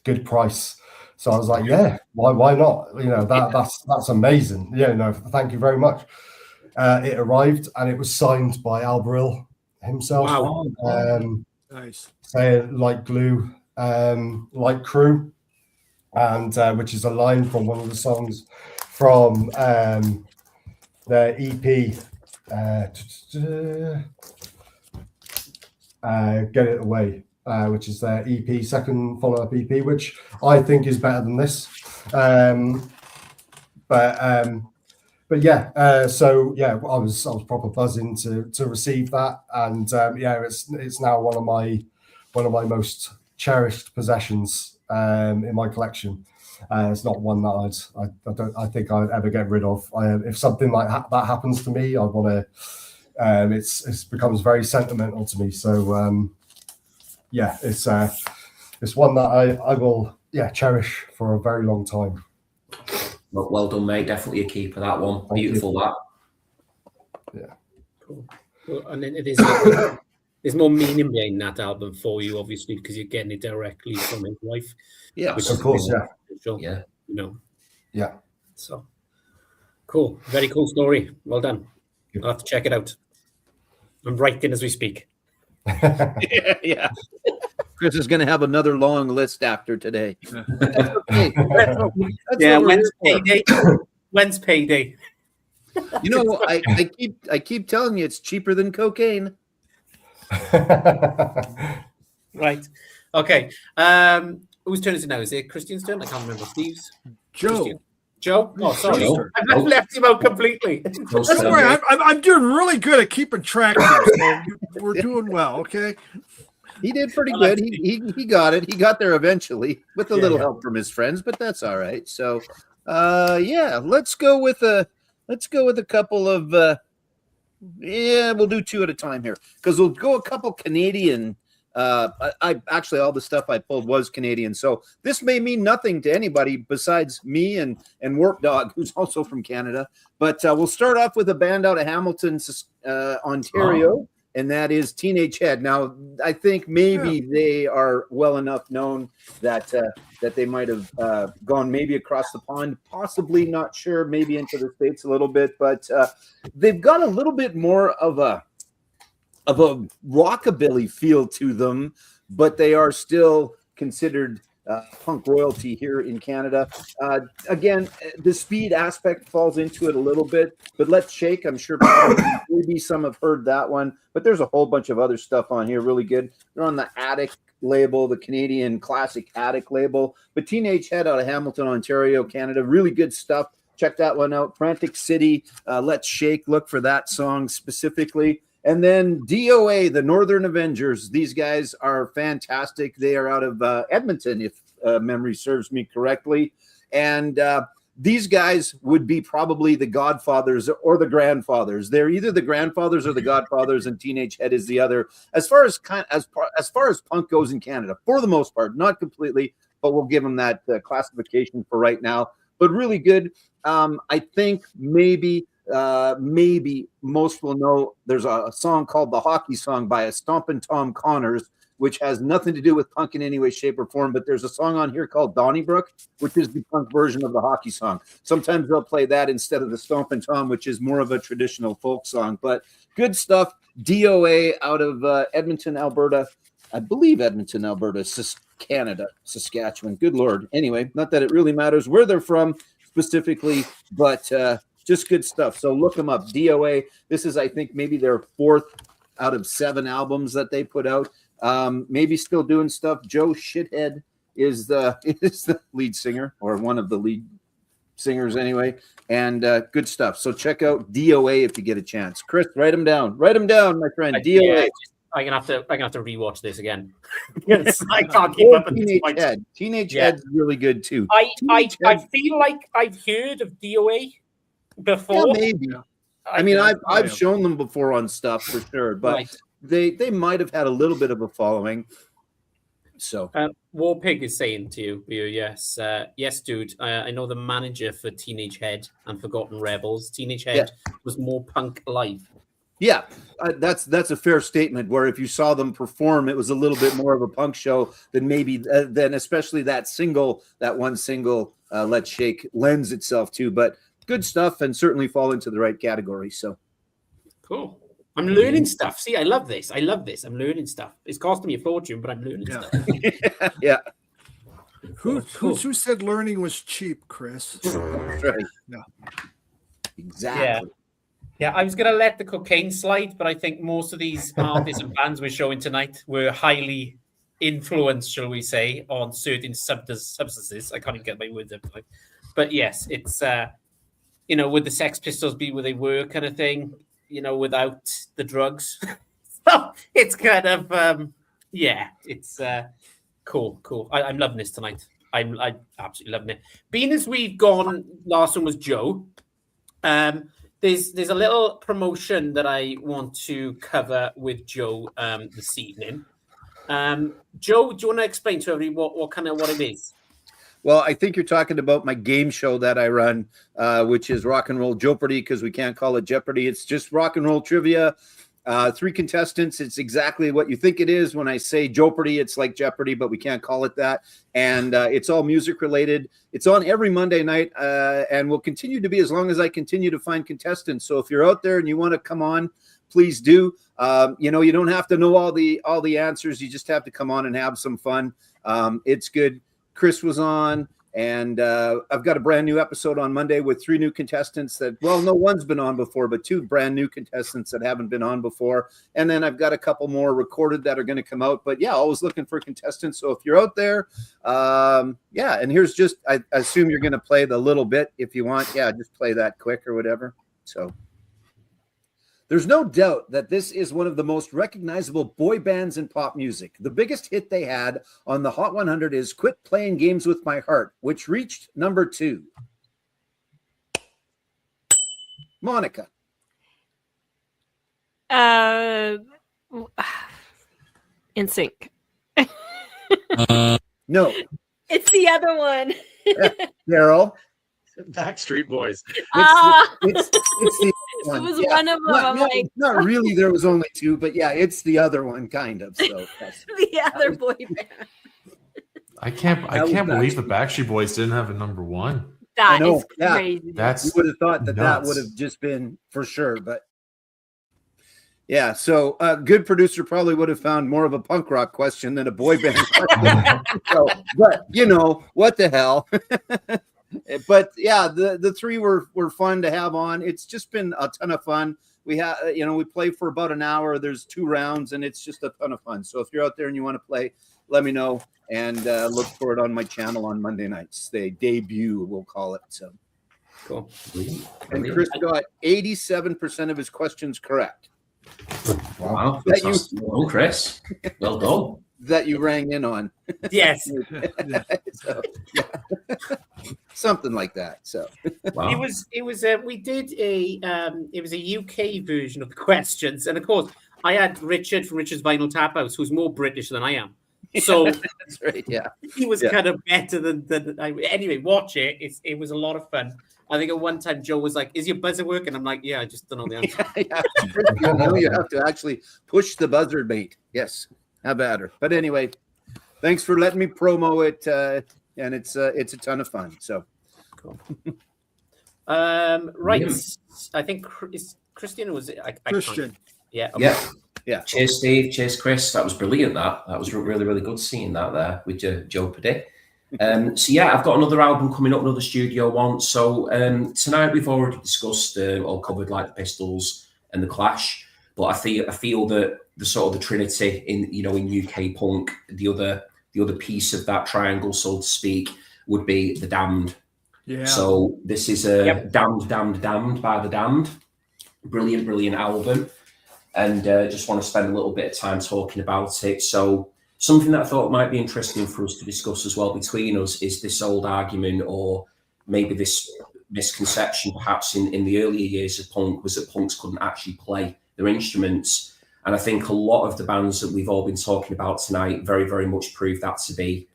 good price. So I was like, yeah, why not? That's amazing. Yeah, no, thank you very much. It arrived and it was signed by Al Baril himself. Wow. Nice. Saying like glue, like crew, and which is a line from one of the songs from their EP, Get It Away, which is their EP, second follow-up EP, which I think is better than this. But yeah, so yeah, I was proper buzzing to receive that, and yeah, it's now one of my most cherished possessions in my collection. It's not one that I think I'd ever get rid of. If something like that happens to me, I want to. It becomes very sentimental to me. So yeah, it's one that I will cherish for a very long time. Well done, mate. Definitely a keeper, that one. Thank Beautiful, you. that. Yeah. Cool. And then there's more meaning behind that album for you, obviously, because you're getting it directly from his wife. Yeah, which Of is course, really yeah. special, Yeah. You know. Yeah. So cool. Very cool story. Well done. I'll have to check it out. I'm writing as we speak. yeah. Chris is going to have another long list after today. That's okay. Yeah, what when's we're here payday? When's payday? for. You know, I keep telling you it's cheaper than cocaine. Right. Okay. Whose turn is it now? Is it Christian's turn? I can't remember. Steve's? Joe. Christian. Joe? Oh, sorry. Joe. I've left him out completely. That's all right. I'm doing really good at keeping track here, so we're doing well, okay? He did pretty good. He got it. He got there eventually with a little help from his friends, but that's all right. So, yeah, let's go with a couple of we'll do two at a time here because we'll go a couple Canadian. I actually all the stuff I pulled was Canadian, so this may mean nothing to anybody besides me and Work Dog, who's also from Canada. But we'll start off with a band out of Hamilton, Ontario. And that is Teenage Head. Now, I think maybe they are well enough known that they might have gone maybe across the pond, possibly, not sure, maybe into the States a little bit, but they've got a little bit more of a rockabilly feel to them, but they are still considered punk royalty here in Canada. Again, the speed aspect falls into it a little bit, but Let's Shake, I'm sure maybe some have heard that one, but there's a whole bunch of other stuff on here, really good. They're on the Attic label, the Canadian classic Attic label, but Teenage Head out of Hamilton, Ontario, Canada, really good stuff. Check that one out. Frantic City, Let's Shake, look for that song specifically. And then DOA, the Northern Avengers. These guys are fantastic. They are out of Edmonton, if memory serves me correctly. And these guys would be probably the godfathers or the grandfathers. They're either the grandfathers or the godfathers, and Teenage Head is the other. As far as punk goes in Canada, for the most part, not completely, but we'll give them that classification for right now. But really good. I think maybe maybe most will know there's a song called The Hockey Song by a Stompin' Tom Connors, which has nothing to do with punk in any way, shape, or form. But there's a song on here called Donnybrook, which is the punk version of the hockey song. Sometimes they'll play that instead of the Stompin' Tom, which is more of a traditional folk song. But good stuff. DOA out of Edmonton, Alberta. I believe Edmonton, Alberta, Canada, Saskatchewan. Good Lord. Anyway, not that it really matters where they're from specifically, but just good stuff. So look them up. DOA. This is, I think, maybe their 4th out of 7 albums that they put out. Maybe still doing stuff. Joe Shithead is the lead singer, or one of the lead singers anyway, and good stuff. So check out DOA if you get a chance. Chris, write them down, my friend. DOA. Yeah, I'm gonna have to rewatch this again. I can't keep up with Teenage this. Head. Teenage Head's really good too. I feel like I've heard of DOA before. Yeah, maybe. I mean, I've shown them before on stuff for sure, but Right. they might have had a little bit of a following. So Warpig is saying to you, yes, yes, dude. I know the manager for Teenage Head and Forgotten Rebels. Teenage Head was more punk live. yeah, that's a fair statement. Where if you saw them perform, it was a little bit more of a punk show than maybe then, especially that one single, Let's Shake, lends itself to. But good stuff, and certainly fall into the right category. So Cool. I'm learning stuff. See, I love this. I'm learning stuff. It's costing me a fortune, but I'm learning stuff. Yeah. Who said learning was cheap, Chris? Right. No. Exactly. Yeah, I was going to let the cocaine slide, but I think most of these artists and bands we're showing tonight were highly influenced, shall we say, on certain substances. I can't even get my words up. But yes, it's, would the Sex Pistols be where they were kind of thing, without the drugs? So it's kind of, it's cool. I'm loving this tonight. I'm absolutely loving it. Being as we've gone, last one was Joe. There's a little promotion that I want to cover with Joe this evening. Joe, do you want to explain to everybody what it is? Well, I think you're talking about my game show that I run, which is Rock and Roll Jeopardy, because we can't call it Jeopardy. It's just rock and roll trivia. 3 contestants. It's exactly what you think it is. When I say Jeopardy, it's like Jeopardy, but we can't call it that. And it's all music related. It's on every Monday night, and will continue to be as long as I continue to find contestants. So if you're out there and you want to come on, please do. You don't have to know all the answers. You just have to come on and have some fun. It's good. Chris was on, and I've got a brand new episode on Monday with 3 new contestants no one's been on before, but 2 brand new contestants that haven't been on before. And then I've got a couple more recorded that are going to come out. But yeah, always looking for contestants. So if you're out there, and here's just, I assume you're going to play the little bit if you want. Yeah, just play that quick or whatever. So there's no doubt that this is one of the most recognizable boy bands in pop music. The biggest hit they had on the Hot 100 is Quit Playing Games With My Heart, which reached number 2. Monica. In Sync. No. It's the other one. Daryl. Backstreet Boys. It's the one. It was one of them. Not really. There was only 2, but yeah, it's the other one, kind of. So The other boy band. I can't believe the Backstreet Boys didn't have a number 1. That is crazy. You would have thought that nuts. would have just been for sure, but yeah. So a good producer probably would have found more of a punk rock question than a boy band question. But what the hell? But yeah, the 3 were fun to have on. It's just been a ton of fun. We have, we play for about an hour. There's 2 rounds, and it's just a ton of fun. So if you're out there and you want to play, let me know, and look for it on my channel on Monday nights. The debut, we'll call it. So Cool. and Chris got 87% of his questions correct. Wow. That Chris. Well done. That you rang in on. Yes. So, yeah. Something like that. So Wow. It was we did a UK version of the questions, and of course I had Richard from Richard's Vinyl Tap House, who's more British than I am. So that's right. Yeah. he was kind of better than I. Anyway, watch it. It was a lot of fun. I think at one time Joe was like, "Is your buzzer working?" I'm like, "Yeah, I just don't know the answer." You have to actually push the buzzer, mate. Yes, have at her. But anyway, thanks for letting me promo it, and it's a ton of fun. So, Cool. Right. Yeah. I think is Christian, or was it? I Christian. can't- Yeah. Okay. yeah. Cheers, Steve. Cheers, Chris. That was brilliant. That was really, really good seeing that there with Joe Paddy. So yeah, I've got another album coming up, another studio one. So tonight we've already discussed or covered like the Pistols and the Clash, but I feel that the sort of the Trinity in UK punk, the other piece of that triangle, so to speak, would be the Damned. Yeah. So this is Damned by the Damned. Brilliant album. And just want to spend a little bit of time talking about it. So something that I thought might be interesting for us to discuss as well between us is this old argument, or maybe this misconception perhaps in the earlier years of punk, was that punks couldn't actually play their instruments. And I think a lot of the bands that we've all been talking about tonight very, very much prove that to be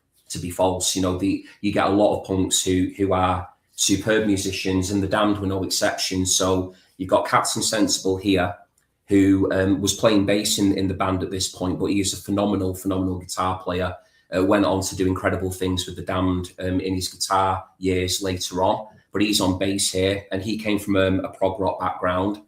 false. You get a lot of punks who are superb musicians, and the Damned were no exception. So you've got Captain Sensible here, who was playing bass in the band at this point, but he is a phenomenal guitar player. Went on to do incredible things with the Damned in his guitar years later on, but he's on bass here, and he came from a prog rock background.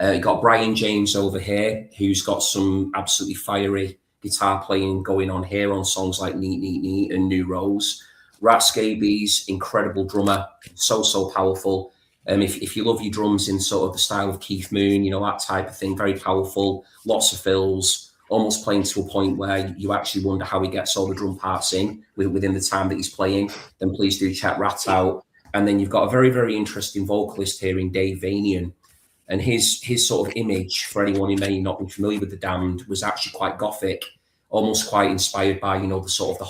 You got Brian James over here, who's got some absolutely fiery guitar playing going on here on songs like Neat, Neat, Neat and New Rose. Rat Scabies, incredible drummer, so powerful. If you love your drums in sort of the style of Keith Moon, that type of thing, very powerful, lots of fills, almost playing to a point where you actually wonder how he gets all the drum parts in within the time that he's playing, then please do check Rat out. And then you've got a very, very interesting vocalist here in Dave Vanian. And his sort of image, for anyone who may not be familiar with the Damned, was actually quite gothic, almost quite inspired by, the sort of the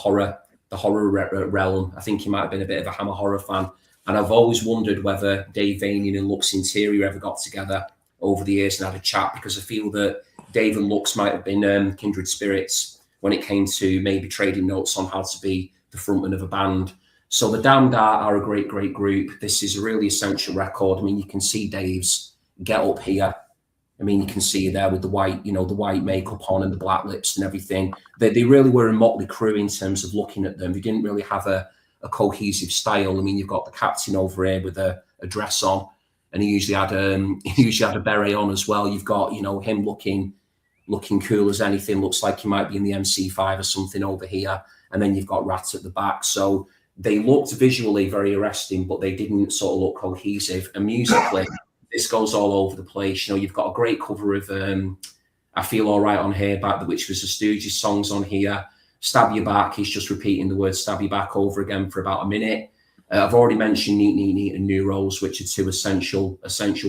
horror realm. I think he might have been a bit of a Hammer horror fan. And I've always wondered whether Dave Vanian and Lux Interior ever got together over the years and had a chat, because I feel that Dave and Lux might have been kindred spirits when it came to maybe trading notes on how to be the frontman of a band. So the Damned are a great group. This is a really essential record. I mean, you can see Dave's get up here. I mean, you can see there with the white, the white makeup on and the black lips and everything. They really were a motley crew in terms of looking at them. They didn't really have a cohesive style. I mean, you've got the captain over here with a dress on, and he usually had a beret on as well. You've got him looking cool as anything. Looks like he might be in the MC5 or something over here, and then you've got Rat at the back. So they looked visually very arresting, but they didn't sort of look cohesive. And musically, this goes all over the place. You've got a great cover of "I Feel All Right" on here, which was the Stooges songs on here. Stab Your Back, he's just repeating the word stab your back over again for about a minute. I've already mentioned Neat, Neat, Neat and New Rose, which are two essential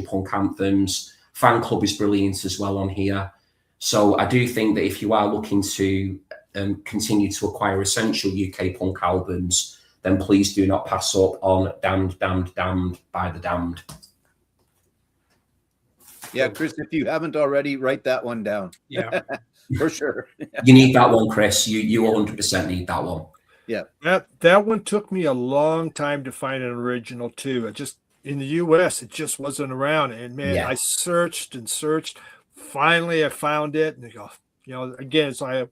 punk anthems. Fan Club is brilliant as well on here. So I do think that if you are looking to continue to acquire essential UK punk albums, then please do not pass up on Damned by the Damned. Yeah, Chris, if you haven't already, write that one down. Yeah. For sure. You need that one, Chris. You 100% need that one. Yeah. That one took me a long time to find an original too. In the US, it just wasn't around. And man, I searched and searched. Finally I found it. And they go, again, it's like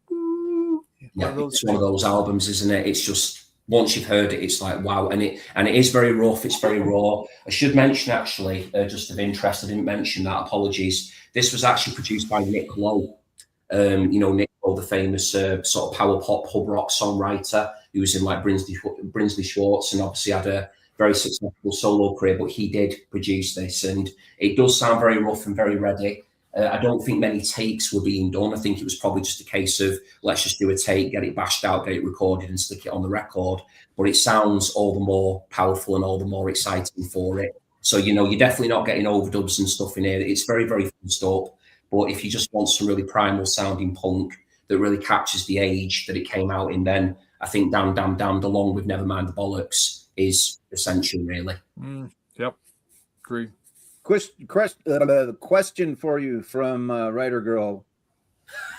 it's one of those albums, isn't it? It's just, once you've heard it, it's like wow. And it is very rough, it's very raw. I should mention actually, just of interest, I didn't mention that, apologies. This was actually produced by Nick Lowe. Nick Lowe, the famous sort of power pop pub rock songwriter, who was in like Brinsley Schwartz, and obviously had a very successful solo career, but he did produce this, and it does sound very rough and very ready. I don't think many takes were being done. I think it was probably just a case of, let's just do a take, get it bashed out, get it recorded and stick it on the record. But it sounds all the more powerful and all the more exciting for it. So, you're definitely not getting overdubs and stuff in here. It's very, very fussed up. But if you just want some really primal sounding punk that really captures the age that it came out in, then I think Damned, along with Nevermind the Bollocks, is essential, really. Yep. Agree. Question for you from Writer Girl.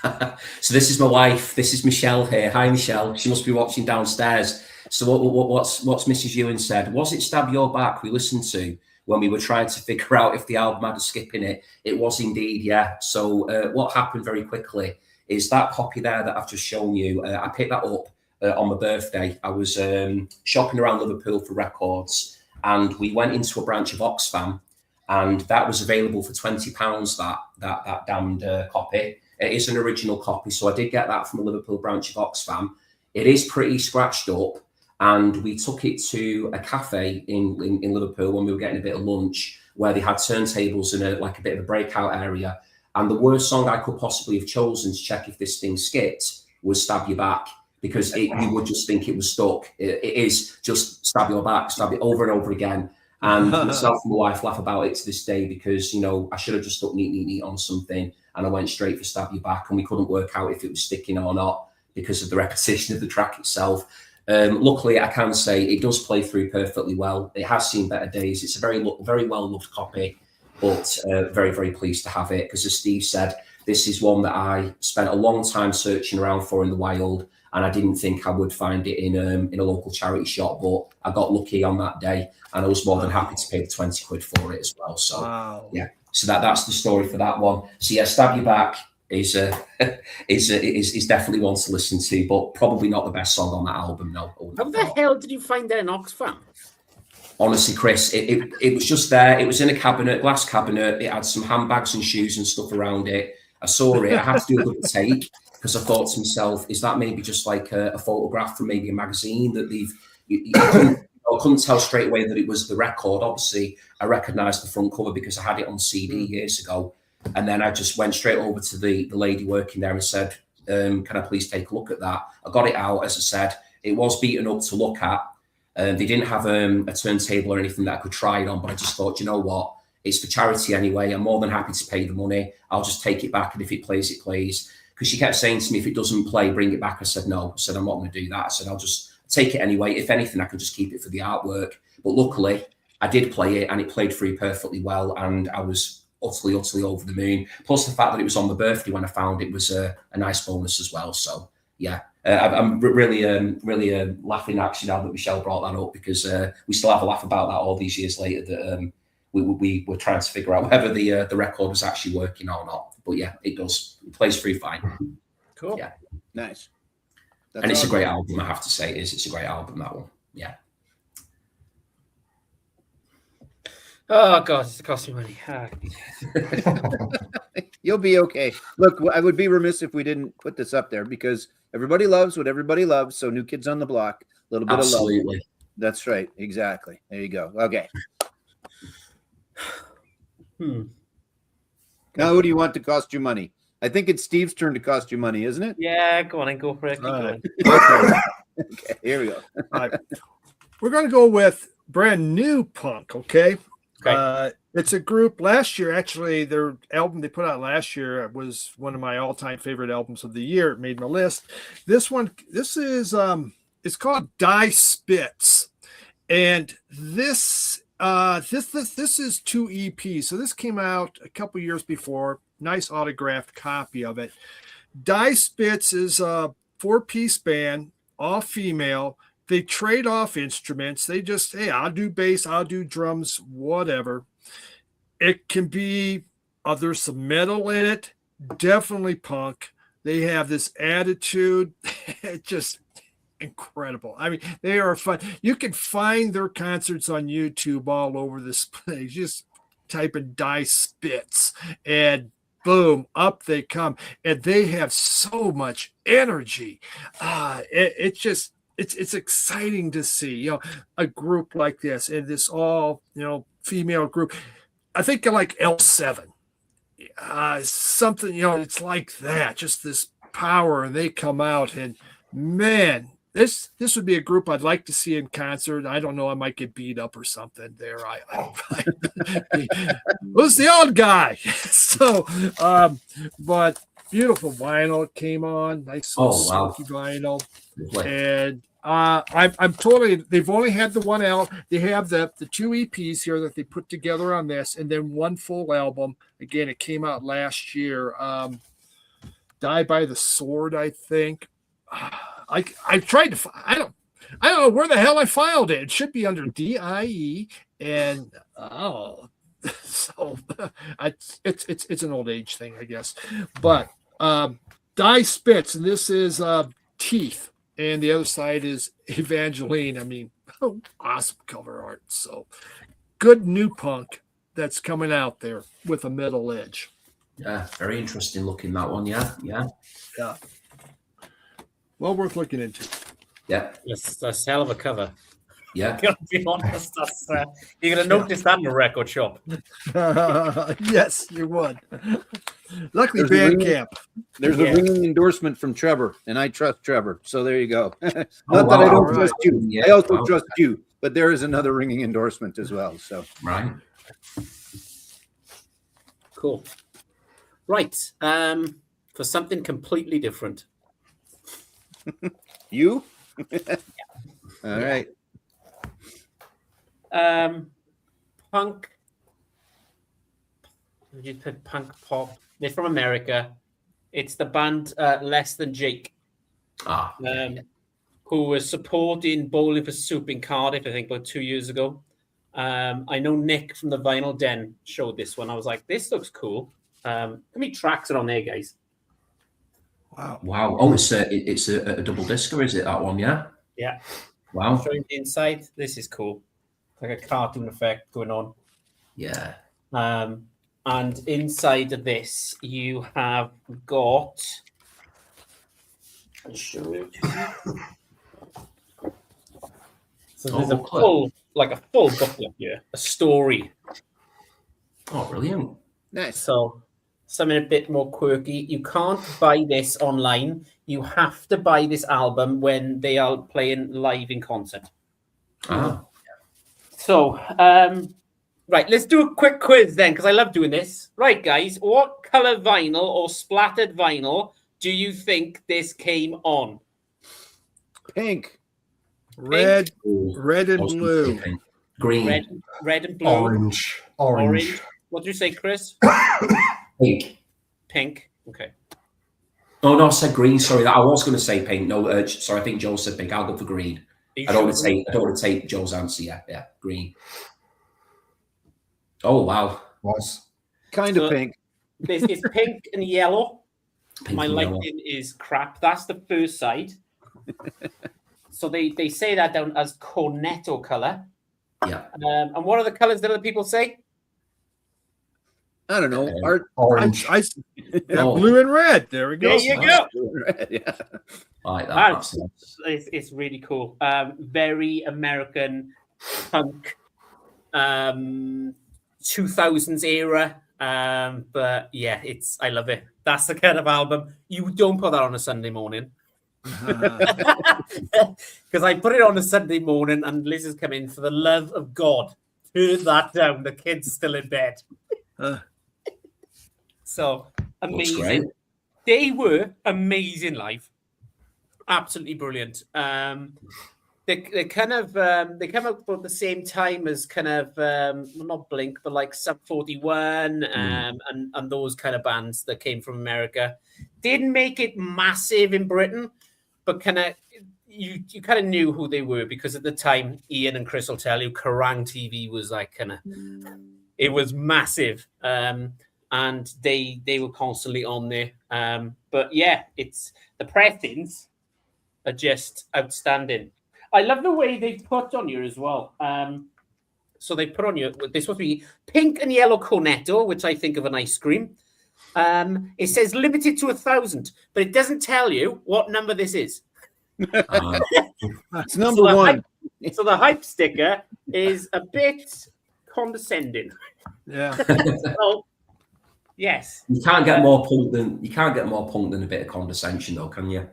So this is my wife. This is Michelle here. Hi, Michelle. She must be watching downstairs. So what's Mrs. Ewan said? Was it Stab Your Back we listened to when we were trying to figure out if the album had a skip in it? It was indeed, yeah. So what happened very quickly is that copy there that I've just shown you, I picked that up on my birthday. I was shopping around Liverpool for records, and we went into a branch of Oxfam, and that was available for £20, that damned copy. It is an original copy, so I did get that from a Liverpool branch of Oxfam. It is pretty scratched up, and we took it to a cafe in Liverpool when we were getting a bit of lunch, where they had turntables and a bit of a breakout area. And the worst song I could possibly have chosen to check if this thing skipped was Stab Your Back, because you would just think it was stuck. It is just stab your back, stab it over and over again. And myself and my wife laugh about it to this day, because, I should have just stuck neat on something, and I went straight for Stab Your Back, and we couldn't work out if it was sticking or not because of the repetition of the track itself. Luckily, I can say it does play through perfectly well. It has seen better days. It's a very well-loved copy, but very, very pleased to have it, because as Steve said, this is one that I spent a long time searching around for in the wild, and I didn't think I would find it in a local charity shop, but I got lucky on that day, and I was more than happy to pay the 20 quid for it as well. So, wow. Yeah, so that's the story for that one. So yeah, Stab Your Back is definitely one to listen to, but probably not the best song on that album. No. How the hell did you find that in Oxfam? Honestly, Chris, it was just there. It was in a cabinet, glass cabinet. It had some handbags and shoes and stuff around it. I saw it. I had to do a double take, because I thought to myself, is that maybe just like a photograph from maybe a magazine that I couldn't tell straight away that it was the record. Obviously, I recognised the front cover because I had it on CD years ago. And then I just went straight over to the lady working there and said, can I please take a look at that? I got it out, as I said. It was beaten up to look at. They didn't have a turntable or anything that I could try it on, but I just thought, you know what? It's for charity anyway. I'm more than happy to pay the money. I'll just take it back, and if it plays, it plays. Because she kept saying to me, if it doesn't play, bring it back. I said, no. I said, I'm not going to do that. I said, I'll just take it anyway. If anything, I can just keep it for the artwork. But luckily, I did play it, and it played through perfectly well, and I was utterly over the moon. Plus the fact that it was on my birthday when I found it was a nice bonus as well. So, yeah. I'm really laughing actually now that Michelle brought that up, because we still have a laugh about that all these years later, that we were trying to figure out whether the record was actually working or not. But yeah, it does. It plays through fine. Cool. Yeah. Nice. And it's a great album, I have to say. It's a great album, that one. Yeah. Oh God, it's costing money. You'll be okay. Look, I would be remiss if we didn't put this up there, because everybody loves what everybody loves. So New Kids on the Block, a little bit Absolutely. of love. That's right. Exactly. There you go. Okay. Now, who do you want to cost you money? I think it's Steve's turn to cost you money, isn't it? Yeah, go on and go for it. Keep going. Okay, here we go. All right. We're going to go with brand new punk, okay? It's a group last year, actually, their album they put out last year was one of my all-time favorite albums of the year. It made my list. This is it's called Die Spitz. And this is 2 EPs. So this came out a couple years before. Nice autographed copy of it. Die Spitz is a 4-piece band, all female. They trade off instruments. They just, hey, I'll do bass, I'll do drums, whatever. It can be, there's some metal in it, definitely punk. They have this attitude. It's just incredible. I mean, they are fun. You can find their concerts on YouTube all over this place. Just type in Die Spitz and boom, up they come. And they have so much energy. It's exciting to see, a group like this, and this all, female group. I think like L7, something, it's like that, just this power, and they come out, and man, this would be a group I'd like to see in concert. I don't know, I might get beat up or something there. Who's the old guy? So, but beautiful vinyl came on, nice silky vinyl, and I'm totally. They've only had the one album. They have the 2 EPs here that they put together on this, and then one full album. Again, it came out last year. Die by the Sword, I think. I tried to. I don't know where the hell I filed it. It should be under DIE, and so it's an old age thing, I guess. But Die Spitz, and this is Teeth, and the other side is Evangeline. I mean, awesome cover art. So good new punk that's coming out there with a metal edge. Yeah, very interesting looking, that one. Yeah. Well worth looking into. Yeah. That's a hell of a cover. Yeah. Gotta be honest. You're gonna notice that in a record shop. Yes, you would. Luckily, There's a Bandcamp. There's Yeah. a ringing endorsement from Trevor, and I trust Trevor. So there you go. Not that I wow. don't Right. trust you. Yeah, I also wow. trust you, but there is another ringing endorsement as well. So Right. Cool. Right. For something completely different. you? All right. Punk. Would you put punk pop? They're from America. It's the band Less Than Jake, Ah. who was supporting Bowling for Soup in Cardiff, I think, about 2 years ago. I know Nick from the Vinyl Den showed this one. I was like, this looks cool. How many tracks are on there, guys? Wow. Oh, it's a double disco, is it, that one? Yeah. Yeah. Wow. Showing the inside. This is cool. Like a cartoon effect going on. Yeah. And inside of this, you have got. I'll show you. So there's booklet. a full booklet here, a story. Oh, brilliant. Nice. So something a bit more quirky. You can't buy this online. You have to buy this album when they are playing live in concert. Ah. So, right, let's do a quick quiz then, because I love doing this. Right, guys, what color vinyl or splattered vinyl do you think this came on? Pink. Red, Ooh. red and I was gonna blue. say pink. Green. Red and blue. Orange. What did you say, Chris? Pink. Pink. Okay. Oh no, I said green. Sorry, I was going to say pink. No, sorry, I think Joe said pink. I'll go for green. I don't want to take Joe's answer. Yeah, green. Oh wow, Was. Kind So- of pink. This is pink and yellow. pink My and yellow. lighting is crap. That's the first side. So they say that down as cornetto color. Yeah. And what are the colors that other people say? I don't know. Art. Orange. Oh. Blue and red. There we go. There you go. Yeah. I like that. That's- That's- It's really cool. Very American punk, 2000s era. But yeah, I love it. That's the kind of album you don't put that on a Sunday morning. Because I put it on a Sunday morning and Liz has come in, for the love of God, turn that down. The kid's still in bed. So Looks amazing. great. They were amazing live. Absolutely brilliant. They kind of they come out about the same time as kind of well, not Blink, but like Sub 41 and those kind of bands that came from America. Didn't make it massive in Britain, but kind of you kind of knew who they were, because at the time Ian and Chris will tell you Kerrang TV was like kind of it was massive. And they were constantly on there. But yeah, it's the pressings are just outstanding. I love the way they put on you as well. So they put on you, they're supposed to be pink and yellow cornetto, which I think of an ice cream. It says limited to 1,000, but it doesn't tell you what number this is. It's number one. So the hype sticker is a bit condescending. Yeah. So, yes. You can't get more punk than a bit of condescension, though, can you?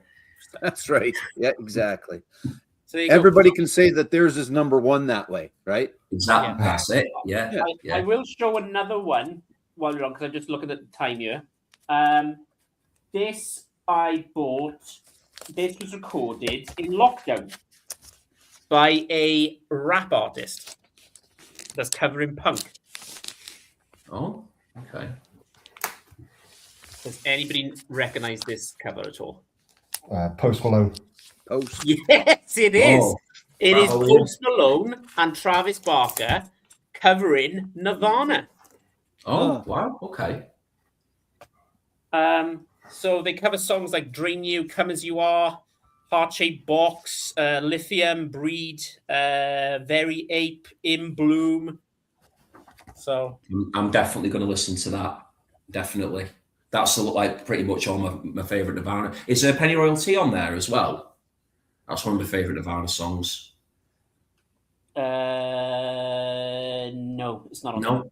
That's right. Yeah, exactly. So there you go. Everybody can say that theirs is number one that way, right? Exactly. Yeah. That's it. Yeah. I will show another one while you're on, because I'm just looking at the time here. This I bought. This was recorded in lockdown by a rap artist that's covering punk. Oh, okay. Does anybody recognize this cover at all? Post Malone. Post. Yes, it is. Oh, It is bravo, Ian. Post Malone and Travis Barker covering Nirvana. Oh, wow. Okay. So they cover songs like Drain You, Come As You Are, Heart Shaped Box, Lithium, Breed, Very Ape, In Bloom. So I'm definitely going to listen to that. Definitely. That's like pretty much all my favourite Nirvana. Is there Penny Royalty on there as well? That's one of my favourite Nirvana songs. no, it's not on there. No?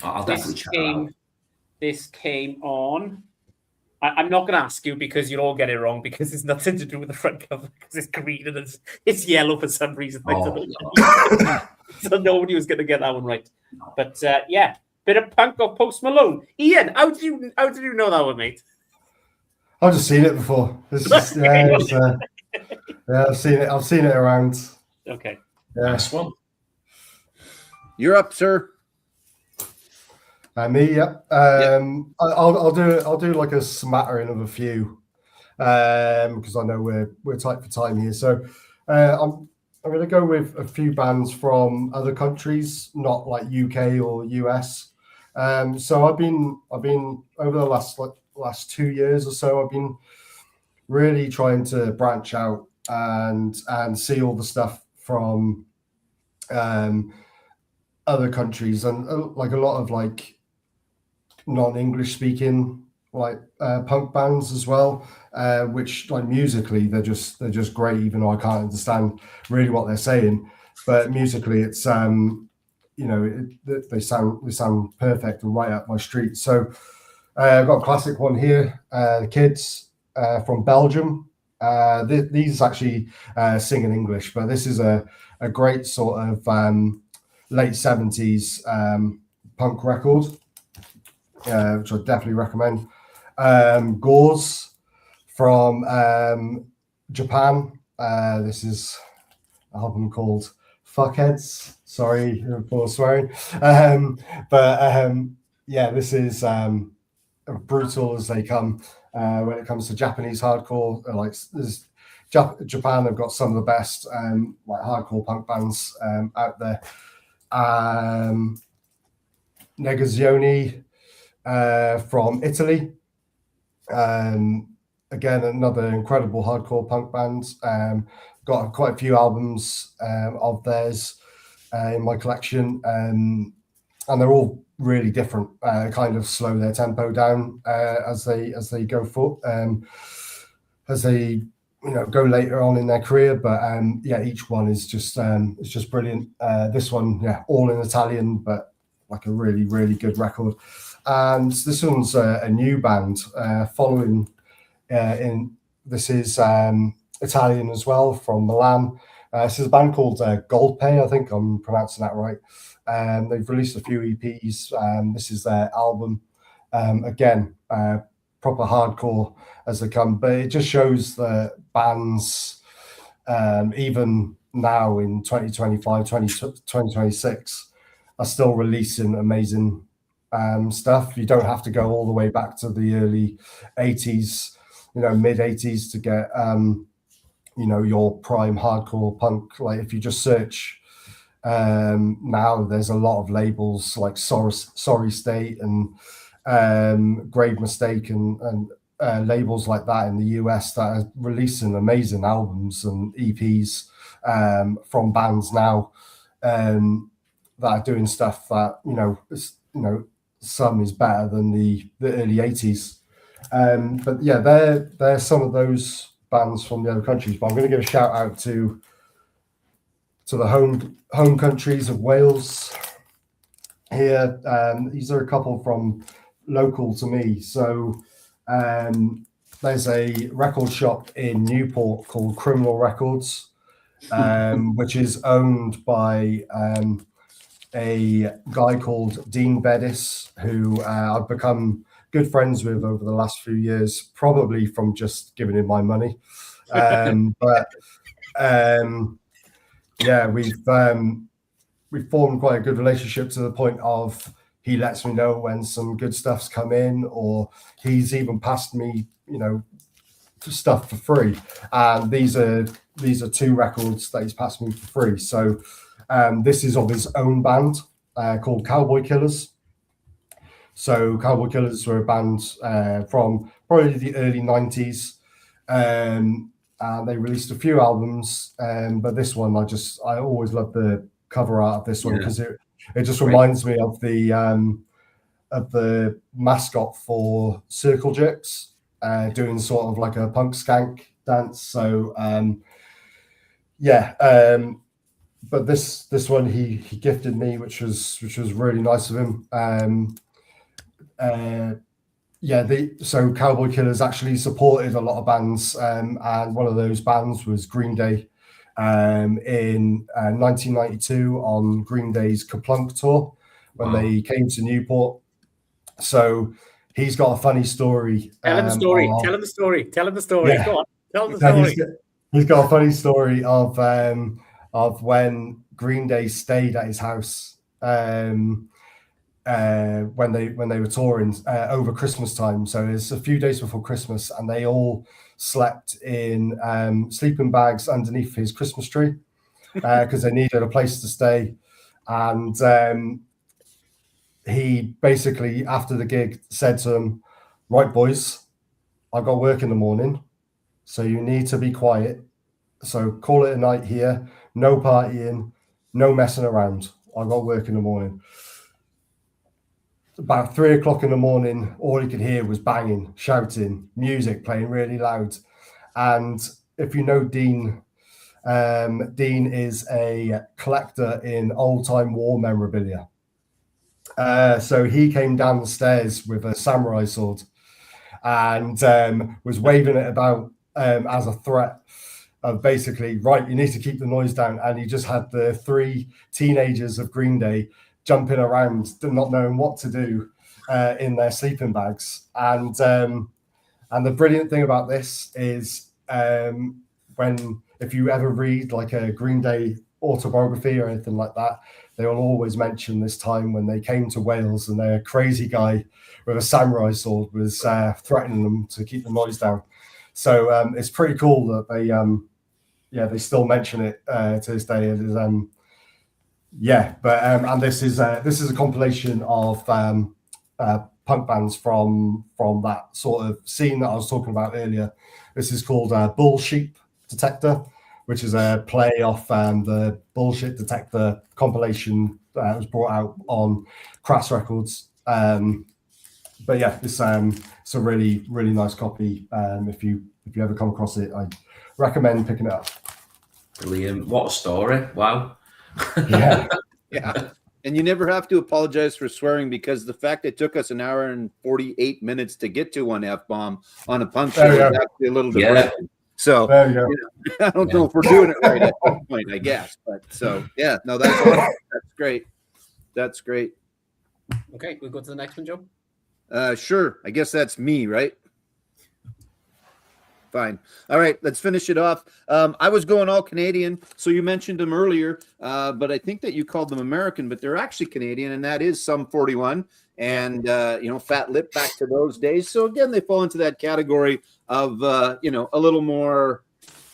I'll definitely check that out. This came on. I'm not going to ask you because you'll all get it wrong because it's nothing to do with the front cover because it's green and it's yellow for some reason. Oh, So nobody was going to get that one right. But yeah, bit of punk of Post Malone. Ian, how did you know that one, mate? I've just seen it before. Yeah, I've seen it. I've seen it around. Okay. Yeah. nice one. You're up, sir. Me, yeah. I'll do like a smattering of a few, because I know we're tight for time here. So I'm going to go with a few bands from other countries, not like UK or US. So I've been over the last 2 years or so, I've been really trying to branch out and see all the stuff from other countries and like a lot of like non-English speaking like punk bands as well, which like musically they're just great, even though I can't understand really what they're saying, but musically it's they sound perfect and right up my street. So I've got a classic one here, the Kids from Belgium. These actually sing in English, but this is a great sort of late 70s punk record, which I definitely recommend. Gauze from Japan. This is an album called Fuckheads. Sorry for swearing. Yeah, this is brutal as they come when it comes to Japanese hardcore. Japan have got some of the best like hardcore punk bands out there. Negazione from Italy. Again, another incredible hardcore punk band. Got quite a few albums of theirs in my collection, and they're all really different. Kind of slow their tempo down as they go for as they go later on in their career. But yeah, each one is just it's just brilliant. This one, yeah, all in Italian, but like a really, really good record. And this one's a new band following this is Italian as well, from Milan. This is a band called Golpe, I think I'm pronouncing that right. They've released a few EPs. This is their album. Again, proper hardcore as they come, but it just shows that bands, even now in 2025, 2026, are still releasing amazing stuff. You don't have to go all the way back to the early 80s, mid 80s to get your prime hardcore punk. Like if you just search now, there's a lot of labels like Sorry State and Grave Mistake and labels like that in the US that are releasing amazing albums and EPs from bands now that are doing stuff that some is better than the early 80s. But yeah, they're some of those bands from the other countries. But I'm going to give a shout out to the home countries of Wales here. These are a couple from local to me. So there's a record shop in Newport called Criminal Records, which is owned by a guy called Dean Bedis, who I've become good friends with over the last few years, probably from just giving him my money. Yeah, we've formed quite a good relationship to the point of he lets me know when some good stuff's come in, or he's even passed me, stuff for free, and these are 2 records that he's passed me for free. So this is of his own band called Cowboy Killers. So Cowboy Killers were a band from probably the early 90s. And they released a few albums, but this one I always love the cover art of this one because it just reminds me of the mascot for Circle Jerks, doing sort of like a punk skank dance. So but this one he gifted me, which was really nice of him. So Cowboy Killers actually supported a lot of bands, and one of those bands was Green Day in 1992 on Green Day's Kaplunk tour when they came to Newport. So he's got a funny story. Tell him the story. Tell him the story. Tell him the story. Yeah. Go on. Tell him the story. He's got a funny story of when Green Day stayed at his house. When they were touring over Christmas time. So it's a few days before Christmas, and they all slept in sleeping bags underneath his Christmas tree because they needed a place to stay. And he basically, after the gig, said to them, "Right, boys, I've got work in the morning, so you need to be quiet. So call it a night here. No partying, no messing around. I've got work in the morning." About 3 o'clock in the morning, all he could hear was banging, shouting, music playing really loud. And if you know Dean, Dean is a collector in old-time war memorabilia. So he came down the stairs with a samurai sword and was waving it about as a threat of basically, right, you need to keep the noise down. And he just had the 3 teenagers of Green Day jumping around, not knowing what to do in their sleeping bags. And the brilliant thing about this is if you ever read like a Green Day autobiography or anything like that, they will always mention this time when they came to Wales and their crazy guy with a samurai sword was threatening them to keep the noise down. So it's pretty cool that they still mention it to this day. It is and this is a compilation of punk bands from that sort of scene that I was talking about earlier. This is called Bull Sheep Detector, which is a play off the Bullshit Detector compilation that was brought out on Crass Records. But yeah, it's a really, really nice copy. If you ever come across it, I recommend picking it up. Brilliant. What a story. Wow. Yeah. Yeah. And you never have to apologize for swearing, because the fact it took us an hour and 48 minutes to get to one F-bomb on a punk show is actually a little depressing. So there you go. I don't know if we're doing it right at this point, I guess. But so, yeah, no, that's awesome. That's great. That's great. Okay, we'll go to the next one, Joe. Sure. I guess that's me, right? Fine. All right, let's finish it off. I was going all Canadian, so you mentioned them earlier, but I think that you called them American, but they're actually Canadian, and that is Sum 41 and, Fat Lip back to those days. So again, they fall into that category of, a little more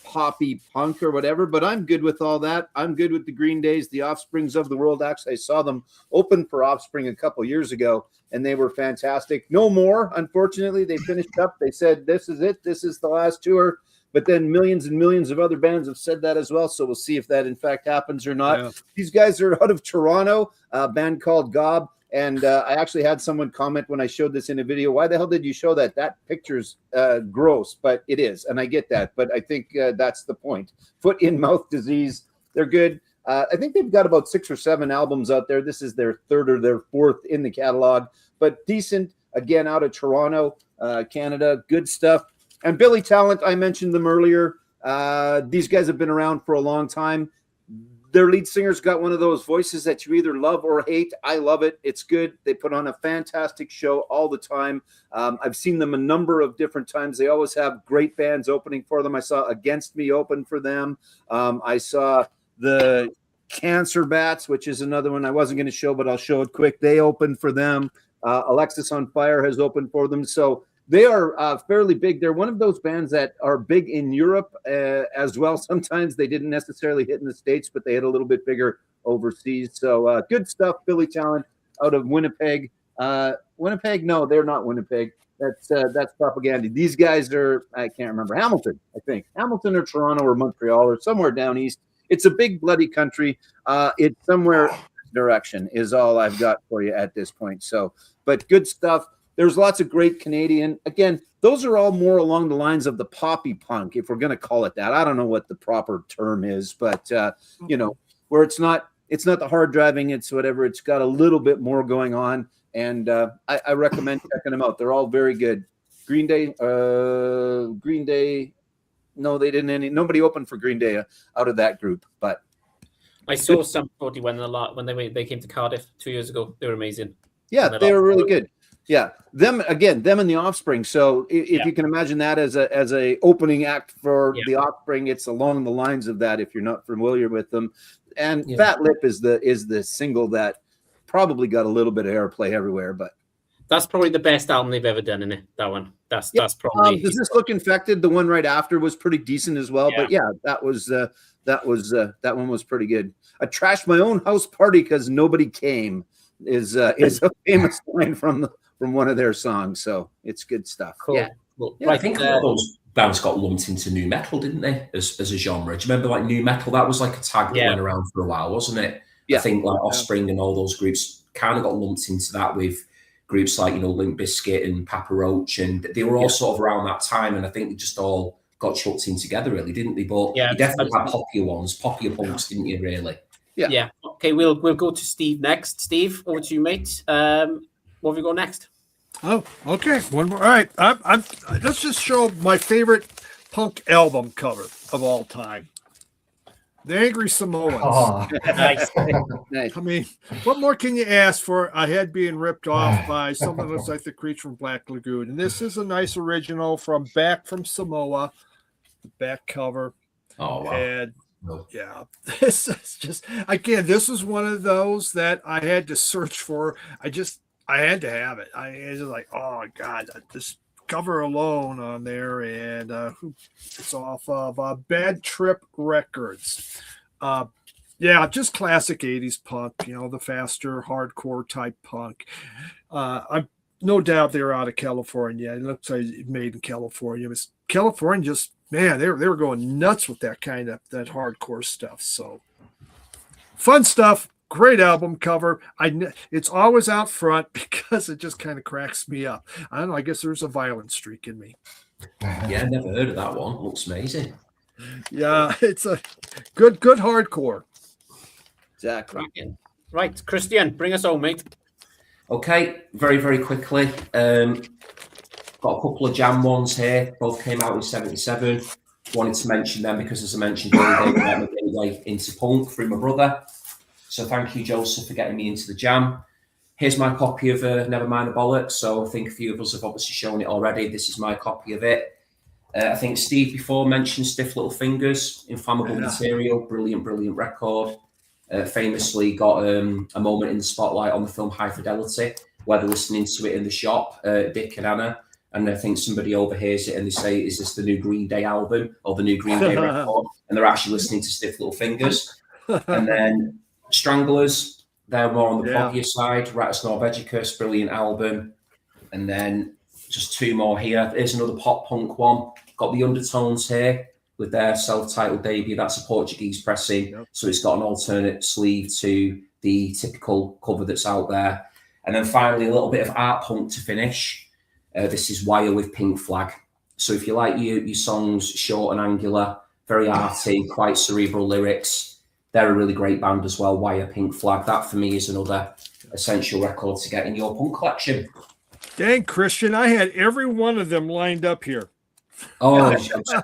poppy punk or whatever, but I'm good with all that. I'm good with the Green Days, the Offsprings of the world. Actually, I saw them open for Offspring a couple years ago, and they were fantastic. No more, unfortunately. They finished up. They said, this is it. This is the last tour. But then millions and millions of other bands have said that as well, so we'll see if that in fact happens or not. Yeah. These guys are out of Toronto, a band called Gob. And I actually had someone comment when I showed this in a video, why the hell did you show that? That picture's gross, but it is. And I get that. But I think that's the point. Foot in Mouth Disease, they're good. I think they've got about 6 or 7 albums out there. This is their 3rd or their 4th in the catalog. But decent, again, out of Toronto, Canada. Good stuff. And Billy Talent, I mentioned them earlier. These guys have been around for a long time. Their lead singer's got one of those voices that you either love or hate. I love it. It's good. They put on a fantastic show all the time. I've seen them a number of different times. They always have great bands opening for them. I saw Against Me open for them. I saw the Cancer Bats, which is another one I wasn't going to show, but I'll show it quick. They opened for them. Alexis on Fire has opened for them. So They are fairly big. They're one of those bands that are big in Europe as well. Sometimes they didn't necessarily hit in the States, but they hit a little bit bigger overseas. So good stuff. Billy Talent out of Winnipeg. Winnipeg? No, they're not Winnipeg. That's propaganda. These guys are, I can't remember, Hamilton, I think. Hamilton or Toronto or Montreal or somewhere down east. It's a big bloody country. It's somewhere direction is all I've got for you at this point. So, but good stuff. There's lots of great Canadian. Again, those are all more along the lines of the poppy punk, if we're going to call it that. I don't know what the proper term is, but you know, where it's not the hard driving, it's whatever. It's got a little bit more going on, and I recommend checking them out. They're all very good. Green Day. No, they didn't. Nobody opened for Green Day out of that group, but I saw some 41 a lot when they came to Cardiff 2 years ago. They were amazing. Yeah, they were really good. Yeah, them and the Offspring. So if you can imagine that as a opening act for the Offspring, it's along the lines of that. If you're not familiar with them, and Fat Lip is the single that probably got a little bit of airplay everywhere, but that's probably the best album they've ever done, isn't it? That one. That's probably. Does This Look Infected? The one right after was pretty decent as well. Yeah. But yeah, that one was pretty good. I trashed my own house party because nobody came. Is a famous line from one of their songs, so it's good stuff. Cool. Yeah. Well, I think a lot of those bands got lumped into nu metal, didn't they? As a genre. Do you remember like nu metal? That was like a tag that went around for a while, wasn't it? Yeah. I think like Offspring and all those groups kind of got lumped into that with groups like Limp Bizkit and Papa Roach, and they were all sort of around that time, and I think they just all got chucked in together, really, didn't they? But you definitely had poppier ones, poppier punks, didn't you? Really. Yeah. Okay, we'll go to Steve next. Steve, over to you, mate. What have we got next? Oh, okay. One more. All right. Let's just show my favorite punk album cover of all time. The Angry Samoans. Oh. Nice. Nice. I mean, what more can you ask for a head being ripped off by something that looks like the creature from Black Lagoon? And this is a nice original from Samoa, the back cover. Oh, wow. And yeah, this is just, again, this is one of those that I had to search for. I had to have it. I was just like, oh God, this cover alone on there, and it's off of Bad Trip Records. Yeah, just classic 80s punk, the faster hardcore type punk. I'm no doubt they're out of California. It looks like it's made in California. But California just, man, they were going nuts with that that hardcore stuff. So fun stuff. Great album cover. It's always out front because it just kind of cracks me up. I don't know. I guess there's a violent streak in me. Yeah, never heard of that one. Looks amazing. Yeah, it's a good hardcore. Exactly. Right, Christian, bring us home, mate. Okay, very, very quickly. Got a couple of jam ones here. Both came out in 77. Wanted to mention them because, as I mentioned earlier, they got me gateway into punk through my brother. So thank you, Joseph, for getting me into the jam. Here's my copy of Nevermind the Bollocks. So I think a few of us have obviously shown it already. This is my copy of it. I think Steve before mentioned Stiff Little Fingers, Inflammable Material, brilliant, brilliant record. Famously got a moment in the spotlight on the film High Fidelity, where they're listening to it in the shop, Dick and Anna. And I think somebody overhears it and they say, is this the new Green Day album or the new Green Day record? And they're actually listening to Stiff Little Fingers. And then Stranglers, they're more on the poppier side. Ratus Norvegicus, brilliant album. And then just two more here. Here's another pop punk one. Got the Undertones here with their self-titled debut. That's a Portuguese pressing. So it's got an alternate sleeve to the typical cover that's out there. And then finally, a little bit of art punk to finish. This is Wire with Pink Flag. So if you like your songs short and angular, very arty, quite cerebral lyrics, they're a really great band as well, Wire, Pink Flag. That, for me, is another essential record to get in your punk collection. Dang, Christian, I had every one of them lined up here. Oh, I'm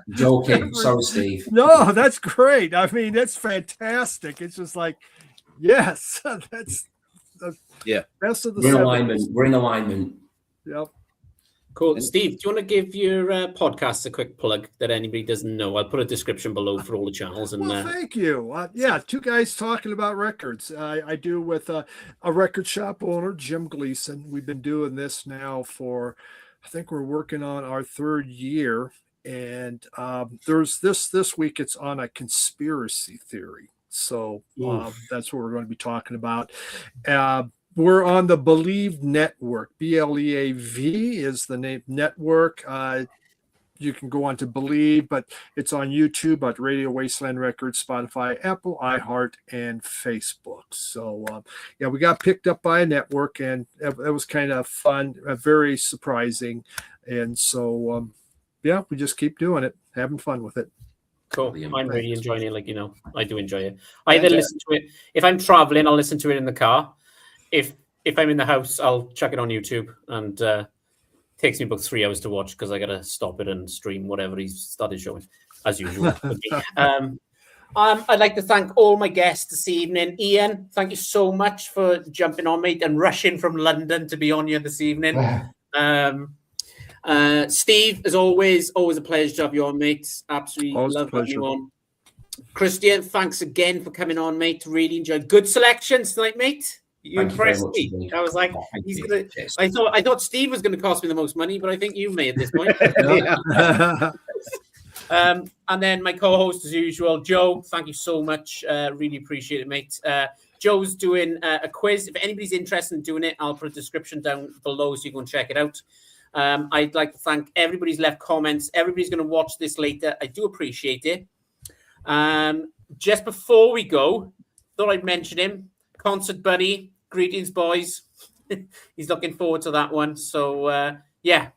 joking. Sorry, Steve. No, that's great. I mean, that's fantastic. It's just like, yes, that's the best of the We're in alignment. We're in alignment. Yep. Cool. Steve, do you want to give your podcast a quick plug that anybody doesn't know? I'll put a description below for all the channels. And well, thank you. Two guys talking about records. I do with a record shop owner, Jim Gleason. We've been doing this now for I think we're working on our 3rd year, and there's this week. It's on a conspiracy theory, so that's what we're going to be talking about. We're on the Believe Network. BLEAV is the name network. You can go on to Believe, but it's on YouTube, at Radio Wasteland Records, Spotify, Apple, iHeart, and Facebook. So, yeah, we got picked up by a network, and it was kind of fun, very surprising. And so, yeah, we just keep doing it, having fun with it. Cool. I'm really enjoying it. Like, I do enjoy it. I either listen to it if I'm traveling. I'll listen to it in the car. If I'm in the house, I'll chuck it on YouTube, and takes me about 3 hours to watch because I gotta stop it and stream whatever he's started showing, as usual. I'd like to thank all my guests this evening. Ian, thank you so much for jumping on, mate, and rushing from London to be on here this evening. Steve, as always a pleasure to have you on, mate. Absolutely love having you on. Christian, thanks again for coming on, mate. Really enjoyed. Good selections tonight, mate. You impressed me. I was like, I thought Steve was going to cost me the most money, but I think you may at this point. And then my co-host, as usual, Joe. Thank you so much. Really appreciate it, mate. Joe's doing a quiz. If anybody's interested in doing it, I'll put a description down below so you can check it out. I'd like to thank everybody's left comments. Everybody's going to watch this later. I do appreciate it. Just before we go, thought I'd mention him. Concert buddy. Greetings, boys. He's looking forward to that one. So, yeah.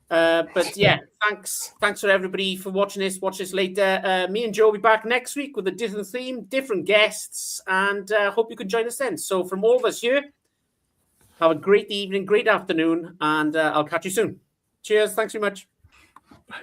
But yeah, thanks for everybody for watching this. Watch this later. Me and Joe will be back next week with a different theme, different guests, and hope you can join us then. So from all of us here, have a great evening, great afternoon, and I'll catch you soon. Cheers. Thanks very much. Bye.